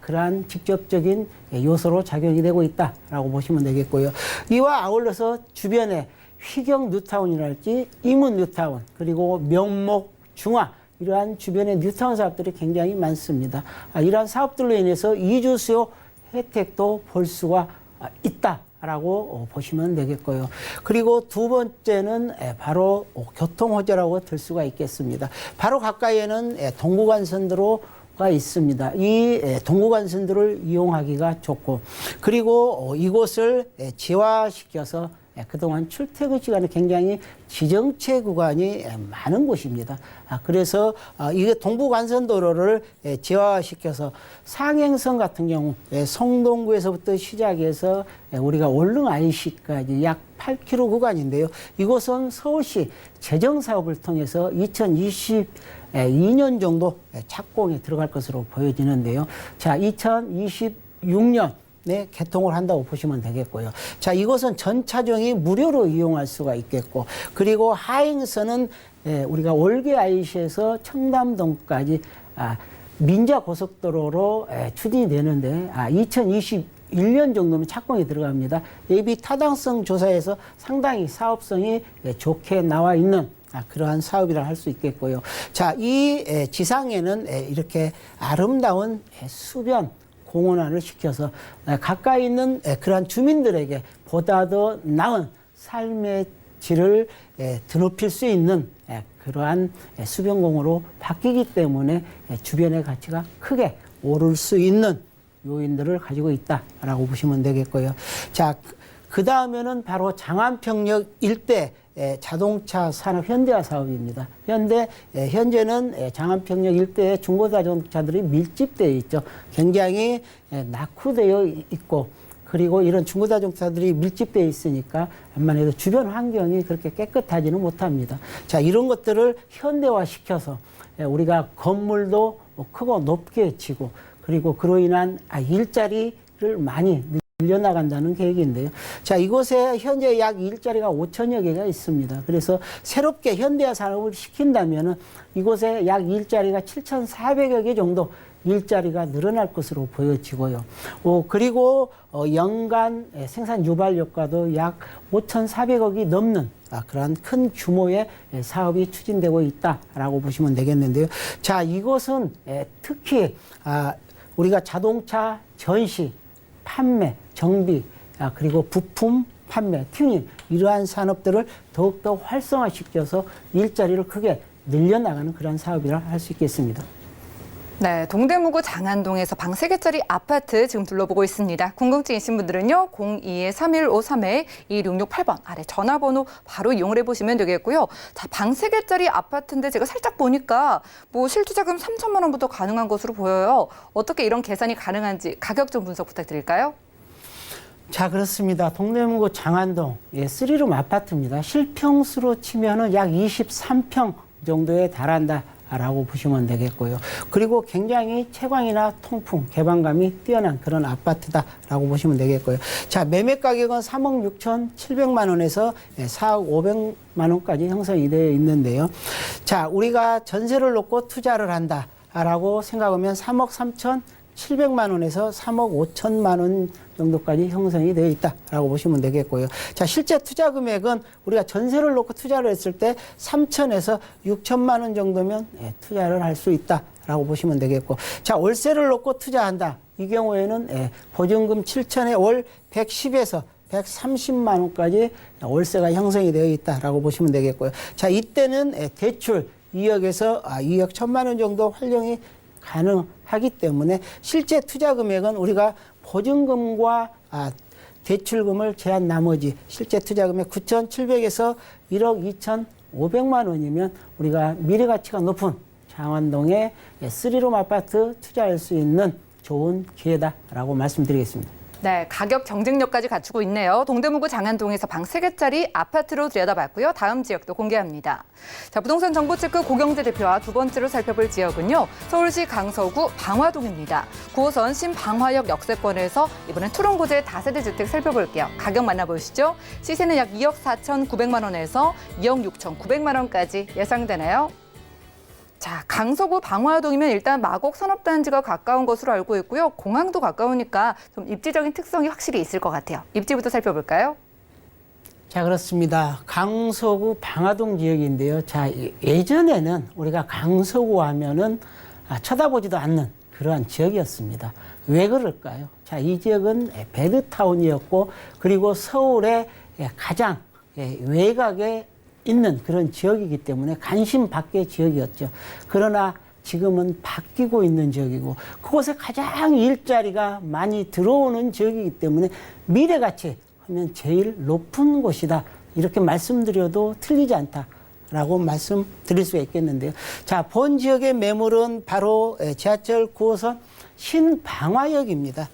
그러한 직접적인 요소로 작용이 되고 있다라고 보시면 되겠고요. 이와 아울러서 주변에 휘경 뉴타운이랄지 이문 뉴타운, 그리고 명목 중화, 이러한 주변의 뉴타운 사업들이 굉장히 많습니다. 이러한 사업들로 인해서 이주 수요 혜택도 볼 수가 있다라고 보시면 되겠고요. 그리고 두 번째는 바로 교통 호재라고 들 수가 있겠습니다. 바로 가까이에는 동부간선도로가 있습니다. 이 동부간선도로를 이용하기가 좋고, 그리고 이곳을 재화시켜서 그동안 출퇴근 시간에 굉장히 지정체 구간이 많은 곳입니다. 그래서 이게 동부간선도로를 재화시켜서 상행선 같은 경우 성동구에서부터 시작해서 우리가 월릉 IC까지 약 8km 구간인데요. 이곳은 서울시 재정사업을 통해서 2022년 정도 착공에 들어갈 것으로 보여지는데요. 자, 2026년 개통을 한다고 보시면 되겠고요. 자, 이곳은 전 차종이 무료로 이용할 수가 있겠고, 그리고 하행선은 우리가 월계 IC에서 청담동까지 민자 고속도로로 추진이 되는데 2021년 정도면 착공이 들어갑니다. 예비 타당성 조사에서 상당히 사업성이 좋게 나와 있는 그러한 사업이라 할 수 있겠고요. 자, 이 지상에는 이렇게 아름다운 수변 공원화를 시켜서 가까이 있는 그러한 주민들에게 보다 더 나은 삶의 질을 드높일 수 있는 그러한 수변공원으로 바뀌기 때문에 주변의 가치가 크게 오를 수 있는 요인들을 가지고 있다라고 보시면 되겠고요. 자, 그 다음에는 바로 장안평역 일대 자동차 산업 현대화 사업입니다. 현재는 장안평역 일대에 중고자동차들이 밀집되어 있죠. 굉장히 낙후되어 있고, 그리고 이런 중고자동차들이 밀집되어 있으니까 암만 해도 주변 환경이 그렇게 깨끗하지는 못합니다. 자, 이런 것들을 현대화시켜서 우리가 건물도 크고 높게 지고, 그리고 그로 인한 일자리를 많이 늘려나간다는 계획인데요. 자, 이곳에 현재 약 일자리가 5천여 개가 있습니다. 그래서 새롭게 현대화 산업을 시킨다면은 이곳에 약 일자리가 7,400여 개 정도 일자리가 늘어날 것으로 보여지고요. 그리고 연간 생산 유발 효과도 약 5,400억이 넘는 그러한 큰 규모의 사업이 추진되고 있다라고 보시면 되겠는데요. 자, 이곳은 특히 우리가 자동차 전시, 판매, 정비, 그리고 부품 판매, 튜닝, 이러한 산업들을 더욱더 활성화시켜서 일자리를 크게 늘려나가는 그런 사업이라 할 수 있겠습니다. 네, 동대문구 장안동에서 방 3개짜리 아파트 지금 둘러보고 있습니다. 궁금증 있으신 분들은요, 02-3153-2668번 아래 전화번호 바로 이용을 해보시면 되겠고요. 자, 방 3개짜리 아파트인데 제가 살짝 보니까 실투자금 3천만 원부터 가능한 것으로 보여요. 어떻게 이런 계산이 가능한지 가격 좀 분석 부탁드릴까요? 자, 그렇습니다. 동대문구 장안동 3룸 아파트입니다. 실평수로 치면은 약 23평 정도에 달한다 라고 보시면 되겠고요. 그리고 굉장히 채광이나 통풍, 개방감이 뛰어난 그런 아파트다라고 보시면 되겠고요. 자, 매매 가격은 3억 6,700만 원에서 4억 500만 원까지 형성이 되어 있는데요. 자, 우리가 전세를 놓고 투자를 한다라고 생각하면 3억 3,700만 원에서 3억 5천만 원 정도까지 형성이 되어 있다라고 보시면 되겠고요. 자, 실제 투자 금액은 우리가 전세를 놓고 투자를 했을 때 3천에서 6천만 원 정도면 투자를 할 수 있다라고 보시면 되겠고, 자, 월세를 놓고 투자한다. 이 경우에는 보증금 7천에 월 110에서 130만 원까지 월세가 형성이 되어 있다라고 보시면 되겠고요. 자, 이때는 대출 2억에서 2억 1천만 원 정도 활용이 가능하기 때문에 실제 투자 금액은 우리가 보증금과 대출금을 제한 나머지 실제 투자 금액 9,700에서 1억 2,500만 원이면 우리가 미래 가치가 높은 장안동의 3룸 아파트 투자할 수 있는 좋은 기회다라고 말씀드리겠습니다. 네, 가격 경쟁력까지 갖추고 있네요. 동대문구 장안동에서 방 3개짜리 아파트로 들여다봤고요. 다음 지역도 공개합니다. 자, 부동산 정보체크 고경재 대표와 두 번째로 살펴볼 지역은요, 서울시 강서구 방화동입니다. 9호선 신방화역 역세권에서 이번엔 투룸고지의 다세대 주택 살펴볼게요. 가격 만나보시죠. 시세는 약 2억 4,900만 원에서 2억 6,900만 원까지 예상되네요. 자, 강서구 방화동이면 일단 마곡 산업단지가 가까운 것으로 알고 있고요. 공항도 가까우니까 좀 입지적인 특성이 확실히 있을 것 같아요. 입지부터 살펴볼까요? 자, 그렇습니다. 강서구 방화동 지역인데요. 자, 예전에는 우리가 강서구 하면은 쳐다보지도 않는 그러한 지역이었습니다. 왜 그럴까요? 자, 이 지역은 베드타운이었고, 그리고 서울의 가장 외곽에 있는 그런 지역이기 때문에 관심 밖의 지역이었죠. 그러나 지금은 바뀌고 있는 지역이고, 그곳에 가장 일자리가 많이 들어오는 지역이기 때문에 미래 가치 하면 제일 높은 곳이다. 이렇게 말씀드려도 틀리지 않다라고 말씀드릴 수가 있겠는데요. 자, 본 지역의 매물은 바로 지하철 9호선 신방화역입니다.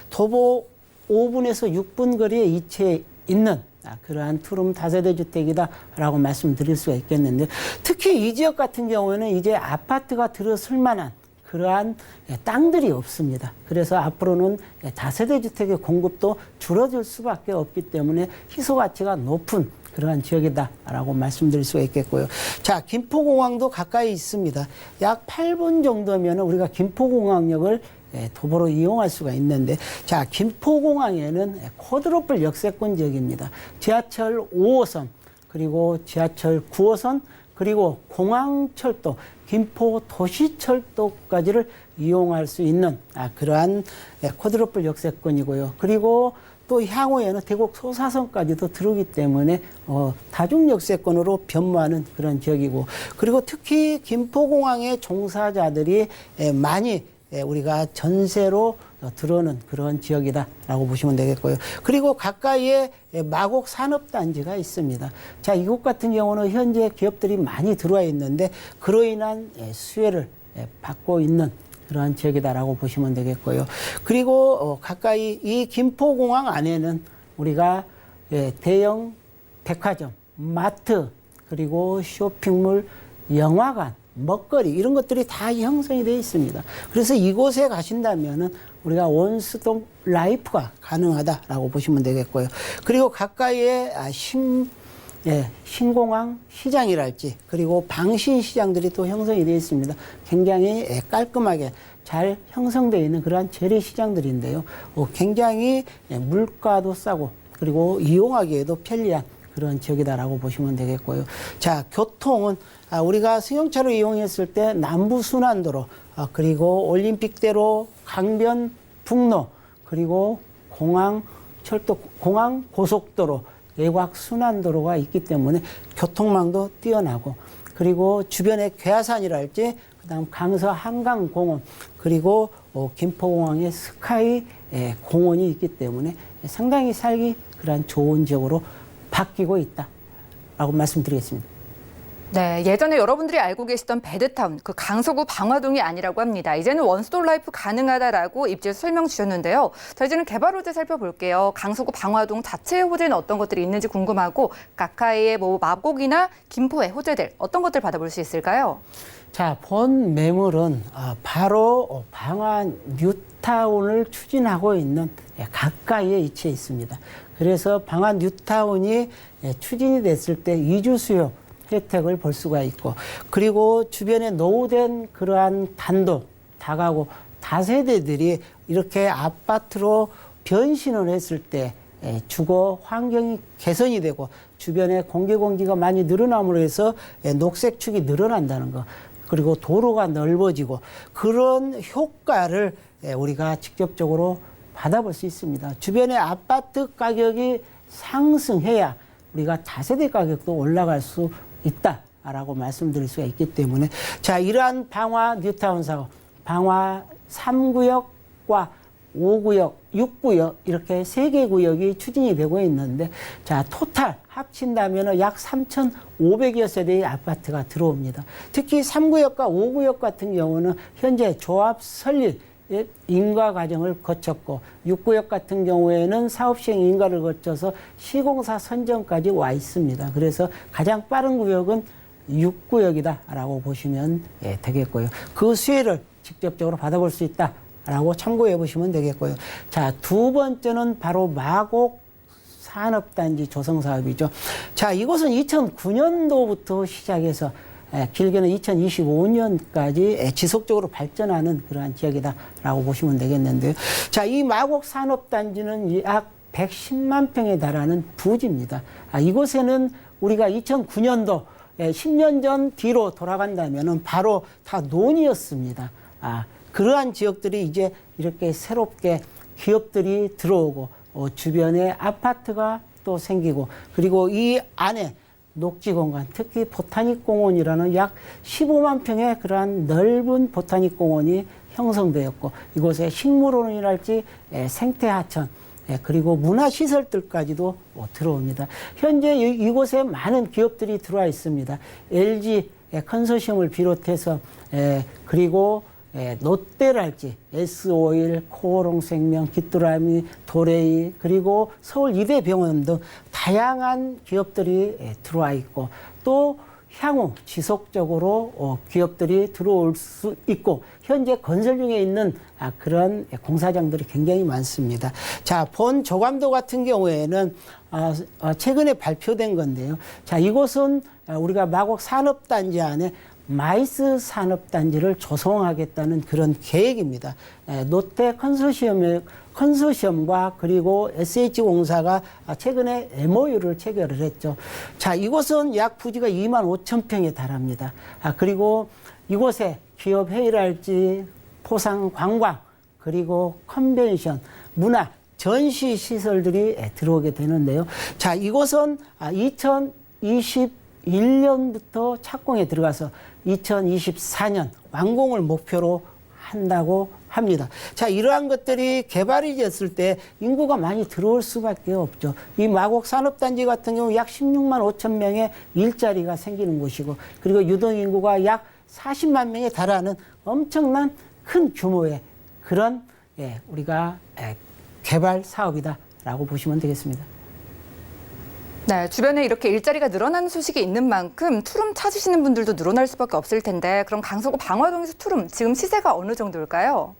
도보 5분에서 6분 거리에 위치해 있는 그러한 투룸 다세대 주택이다라고 말씀드릴 수가 있겠는데, 특히 이 지역 같은 경우에는 이제 아파트가 들어설 만한 그러한 땅들이 없습니다. 그래서 앞으로는 다세대 주택의 공급도 줄어들 수밖에 없기 때문에 희소 가치가 높은 그러한 지역이다라고 말씀드릴 수가 있겠고요. 자, 김포공항도 가까이 있습니다. 약 8분 정도면 우리가 김포공항역을 도보로 이용할 수가 있는데, 자, 김포공항에는 쿼드로플 역세권 지역입니다. 지하철 5호선, 그리고 지하철 9호선, 그리고 공항철도, 김포 도시철도까지를 이용할 수 있는 그러한 쿼드로플 역세권이고요. 그리고 또 향후에는 대곡 소사선까지도 들어오기 때문에 다중역세권으로 변모하는 그런 지역이고, 그리고 특히 김포공항의 종사자들이 많이 우리가 전세로 들어오는 그런 지역이다라고 보시면 되겠고요. 그리고 가까이에 마곡 산업단지가 있습니다. 자, 이곳 같은 경우는 현재 기업들이 많이 들어와 있는데 그로 인한 수혜를 받고 있는 그러한 지역이다라고 보시면 되겠고요. 그리고 가까이 이 김포공항 안에는 우리가 대형 백화점, 마트, 그리고 쇼핑몰, 영화관, 먹거리 이런 것들이 다 형성이 되어 있습니다. 그래서 이곳에 가신다면은 우리가 원스톱 라이프가 가능하다라고 보시면 되겠고요. 그리고 가까이에 신공항 시장이랄지, 그리고 방신 시장들이 또 형성이 되어 있습니다. 굉장히 깔끔하게 잘 형성되어 있는 그러한 재래시장들인데요. 굉장히 물가도 싸고 그리고 이용하기에도 편리한 그런 지역이다라고 보시면 되겠고요. 자, 교통은 우리가 승용차로 이용했을 때 남부순환도로, 그리고 올림픽대로, 강변북로, 그리고 공항철도, 공항고속도로, 외곽순환도로가 있기 때문에 교통망도 뛰어나고, 그리고 주변에 괴하산이랄지, 그다음 강서 한강공원, 그리고 김포공항에 스카이 공원이 있기 때문에 상당히 살기 그런 좋은 지역으로 바뀌고 있다라고 말씀드리겠습니다. 네, 예전에 여러분들이 알고 계시던 배드타운, 그 강서구 방화동이 아니라고 합니다. 이제는 원스톱 라이프 가능하다라고 입지에서 설명 주셨는데요. 자, 이제는 개발 호재 살펴볼게요. 강서구 방화동 자체의 호재는 어떤 것들이 있는지 궁금하고, 가까이의 마곡이나 김포의 호재들 어떤 것들 받아볼 수 있을까요? 자, 본 매물은 바로 방화 뉴타운을 추진하고 있는 가까이에 위치해 있습니다. 그래서 방화 뉴타운이 추진이 됐을 때 이주 수요 혜택을 볼 수가 있고, 그리고 주변에 노후된 그러한 단독, 다가구, 다세대들이 이렇게 아파트로 변신을 했을 때 주거 환경이 개선이 되고 주변에 공기가 많이 늘어남으로 해서 녹색축이 늘어난다는 거, 그리고 도로가 넓어지고 그런 효과를 우리가 직접적으로 받아볼 수 있습니다. 주변에 아파트 가격이 상승해야 우리가 다세대 가격도 올라갈 수 있다라고 말씀드릴 수가 있기 때문에, 자, 이러한 방화 뉴타운 사업, 방화 3구역과 5구역, 6구역 이렇게 3개 구역이 추진이 되고 있는데, 자, 토탈 합친다면 약 3,500여 세대의 아파트가 들어옵니다. 특히 3구역과 5구역 같은 경우는 현재 조합 설립 인가 과정을 거쳤고, 6구역 같은 경우에는 사업 시행 인가를 거쳐서 시공사 선정까지 와 있습니다. 그래서 가장 빠른 구역은 6구역이다라고 보시면 되겠고요. 그 수혜를 직접적으로 받아볼 수 있다라고 참고해 보시면 되겠고요. 자, 두 번째는 바로 마곡 산업단지 조성 사업이죠. 자, 이곳은 2009년도부터 시작해서 길게는 2025년까지 지속적으로 발전하는 그러한 지역이다라고 보시면 되겠는데요. 자, 이 마곡 산업단지는 약 110만 평에 달하는 부지입니다. 이곳에는 우리가 2009년도 10년 전 뒤로 돌아간다면 바로 다 논이었습니다. 그러한 지역들이 이제 이렇게 새롭게 기업들이 들어오고 주변에 아파트가 또 생기고, 그리고 이 안에 녹지공간, 특히 보타닉 공원이라는 약 15만 평의 그러한 넓은 보타닉 공원이 형성되었고, 이곳에 식물원이랄지 생태하천, 그리고 문화시설들까지도 들어옵니다. 현재 이곳에 많은 기업들이 들어와 있습니다. LG 컨소시엄을 비롯해서 그리고 롯데랄지 S-오일, 코오롱생명, 귀뚜라미, 도레이, 그리고 서울 이대병원 등 다양한 기업들이 들어와 있고, 또 향후 지속적으로 기업들이 들어올 수 있고 현재 건설 중에 있는 그런 공사장들이 굉장히 많습니다. 자, 본 조감도 같은 경우에는 최근에 발표된 건데요. 자, 이곳은 우리가 마곡 산업단지 안에 마이스 산업단지를 조성하겠다는 그런 계획입니다. 롯데 컨소시엄과 그리고 SH공사가 최근에 MOU를 체결을 했죠. 자, 이곳은 약 부지가 25,000평에 달합니다. 그리고 이곳에 기업 회의랄지 포상 관광 그리고 컨벤션, 문화, 전시 시설들이 들어오게 되는데요. 자, 이곳은 2021년부터 착공에 들어가서 2024년 완공을 목표로 한다고 합니다. 자, 이러한 것들이 개발이 됐을 때 인구가 많이 들어올 수밖에 없죠. 이 마곡 산업단지 같은 경우 약 16만 5천 명의 일자리가 생기는 곳이고, 그리고 유동인구가 약 40만 명에 달하는 엄청난 큰 규모의 그런 우리가 개발 사업이다라고 보시면 되겠습니다. 네, 주변에 이렇게 일자리가 늘어나는 소식이 있는 만큼 투룸 찾으시는 분들도 늘어날 수밖에 없을 텐데, 그럼 강서구 방화동에서 투룸 지금 시세가 어느 정도일까요?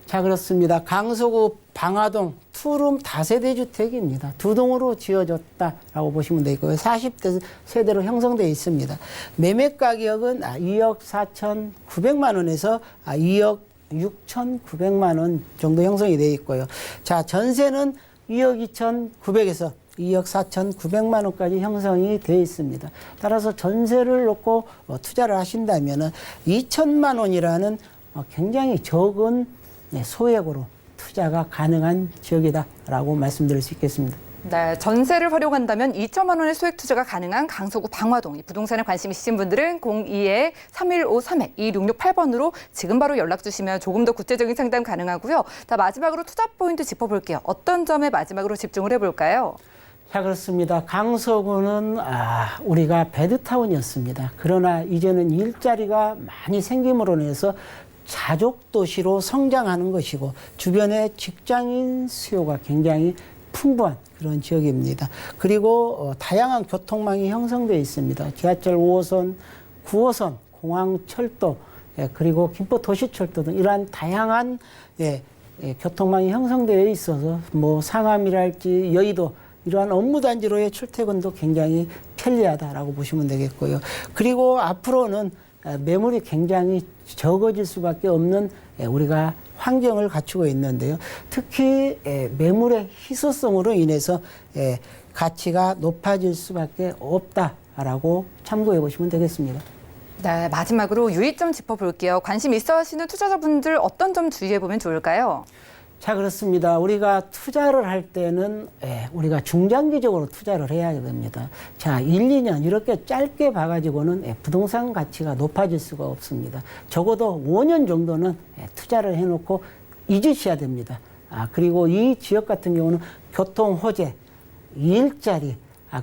자, 그렇습니다. 강서구 방화동 투룸 다세대 주택입니다. 두 동으로 지어졌다라고 보시면 되고요. 40대 세대로 형성되어 있습니다. 매매 가격은 2억 4,900만 원에서 2억 6,900만 원 정도 형성이 되어 있고요. 자, 전세는 2억 2,900에서 2억 4,900만 원까지 형성이 되어 있습니다. 따라서 전세를 놓고 투자를 하신다면 2천만 원이라는 굉장히 적은 소액으로 투자가 가능한 지역이다라고 말씀드릴 수 있겠습니다. 네, 전세를 활용한다면 2천만 원의 소액 투자가 가능한 강서구 방화동. 부동산에 관심 있으신 분들은 02-3153-2668번으로 지금 바로 연락 주시면 조금 더 구체적인 상담 가능하고요. 자, 마지막으로 투자 포인트 짚어볼게요. 어떤 점에 마지막으로 집중을 해볼까요? 자, 그렇습니다. 강서구는 우리가 베드타운이었습니다. 그러나 이제는 일자리가 많이 생김으로 인해서 자족 도시로 성장하는 것이고, 주변에 직장인 수요가 굉장히 풍부한 그런 지역입니다. 그리고 다양한 교통망이 형성되어 있습니다. 지하철 5호선, 9호선, 공항철도, 그리고 김포도시철도 등 이러한 다양한 교통망이 형성되어 있어서 뭐 상암이랄지 여의도 이러한 업무단지로의 출퇴근도 굉장히 편리하다라고 보시면 되겠고요. 그리고 앞으로는 매물이 굉장히 적어질 수밖에 없는 우리가 환경을 갖추고 있는데요. 특히 매물의 희소성으로 인해서 가치가 높아질 수밖에 없다라고 참고해 보시면 되겠습니다. 네, 마지막으로 유의점 짚어볼게요. 관심 있어 하시는 투자자분들 어떤 점 주의해 보면 좋을까요? 자, 그렇습니다. 우리가 투자를 할 때는 우리가 중장기적으로 투자를 해야 됩니다. 자, 1, 2년 이렇게 짧게 봐가지고는 부동산 가치가 높아질 수가 없습니다. 적어도 5년 정도는 투자를 해놓고 잊으셔야 됩니다. 그리고 이 지역 같은 경우는 교통 호재, 일자리,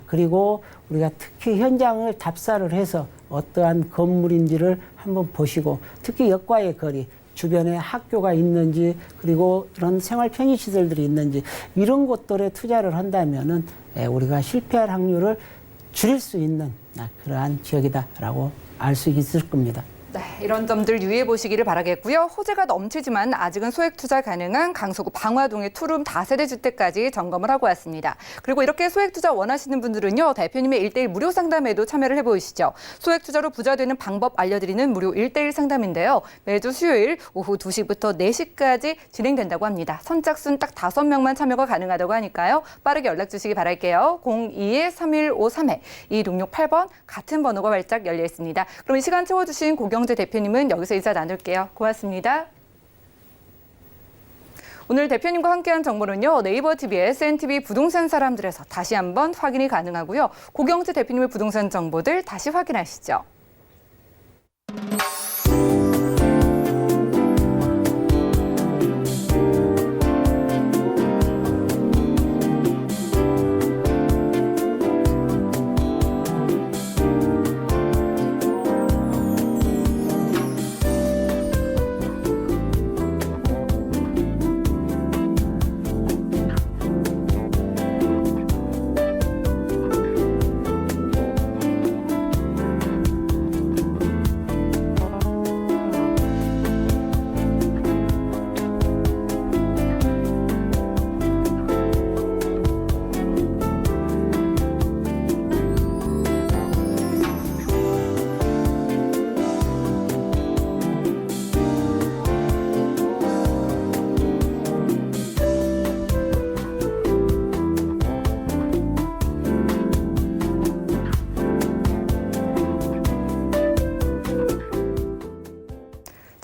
그리고 우리가 특히 현장을 답사를 해서 어떠한 건물인지를 한번 보시고, 특히 역과의 거리, 주변에 학교가 있는지, 그리고 이런 생활 편의시설들이 있는지, 이런 곳들에 투자를 한다면은 우리가 실패할 확률을 줄일 수 있는 그러한 지역이다라고 알 수 있을 겁니다. 네, 이런 점들 유의해 보시기를 바라겠고요. 호재가 넘치지만 아직은 소액 투자 가능한 강서구 방화동의 투룸 다세대 주택까지 점검을 하고 왔습니다. 그리고 이렇게 소액 투자 원하시는 분들은요, 대표님의 1대1 무료 상담에도 참여를 해보시죠. 소액 투자로 부자 되는 방법 알려드리는 무료 1대1 상담인데요. 매주 수요일 오후 2시부터 4시까지 진행된다고 합니다. 선착순 딱 5명만 참여가 가능하다고 하니까요. 빠르게 연락 주시기 바랄게요. 02-3153-2668번 같은 번호가 활짝 열려 있습니다. 그럼 이 시간 채워주신 고경재 대표님은 여기서 인사 나눌게요. 고맙습니다. 오늘 대표님과 함께한 정보는요, 네이버 TV의 SNTV 부동산 사람들에서 다시 한번 확인이 가능하고요. 고경재 대표님의 부동산 정보들 다시 확인하시죠.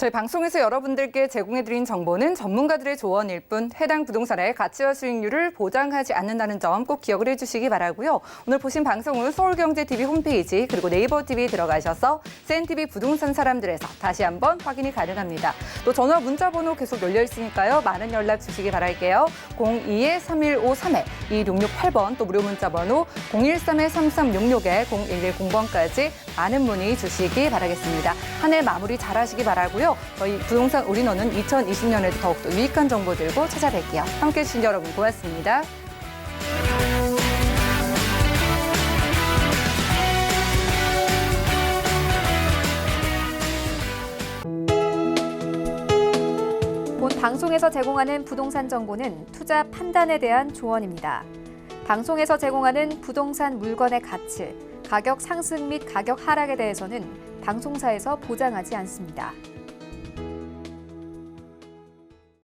저희 방송에서 여러분들께 제공해드린 정보는 전문가들의 조언일 뿐 해당 부동산의 가치와 수익률을 보장하지 않는다는 점 꼭 기억을 해주시기 바라고요. 오늘 보신 방송은 서울경제TV 홈페이지 그리고 네이버 TV 들어가셔서 CNTV 부동산 사람들에서 다시 한번 확인이 가능합니다. 또 전화 문자 번호 계속 열려 있으니까요. 많은 연락 주시기 바랄게요. 02-3153-2668번 또 무료 문자 번호 013-3366-0110번까지 많은 문의 주시기 바라겠습니다. 한 해 마무리 잘 하시기 바라고요. 저희 부동산 올인원은 2020년에도 더욱더 유익한 정보 들고 찾아뵐게요. 함께해 주신 여러분 고맙습니다. 본 방송에서 제공하는 부동산 정보는 투자 판단에 대한 조언입니다. 방송에서 제공하는 부동산 물건의 가치, 가격 상승 및 가격 하락에 대해서는 방송사에서 보장하지 않습니다.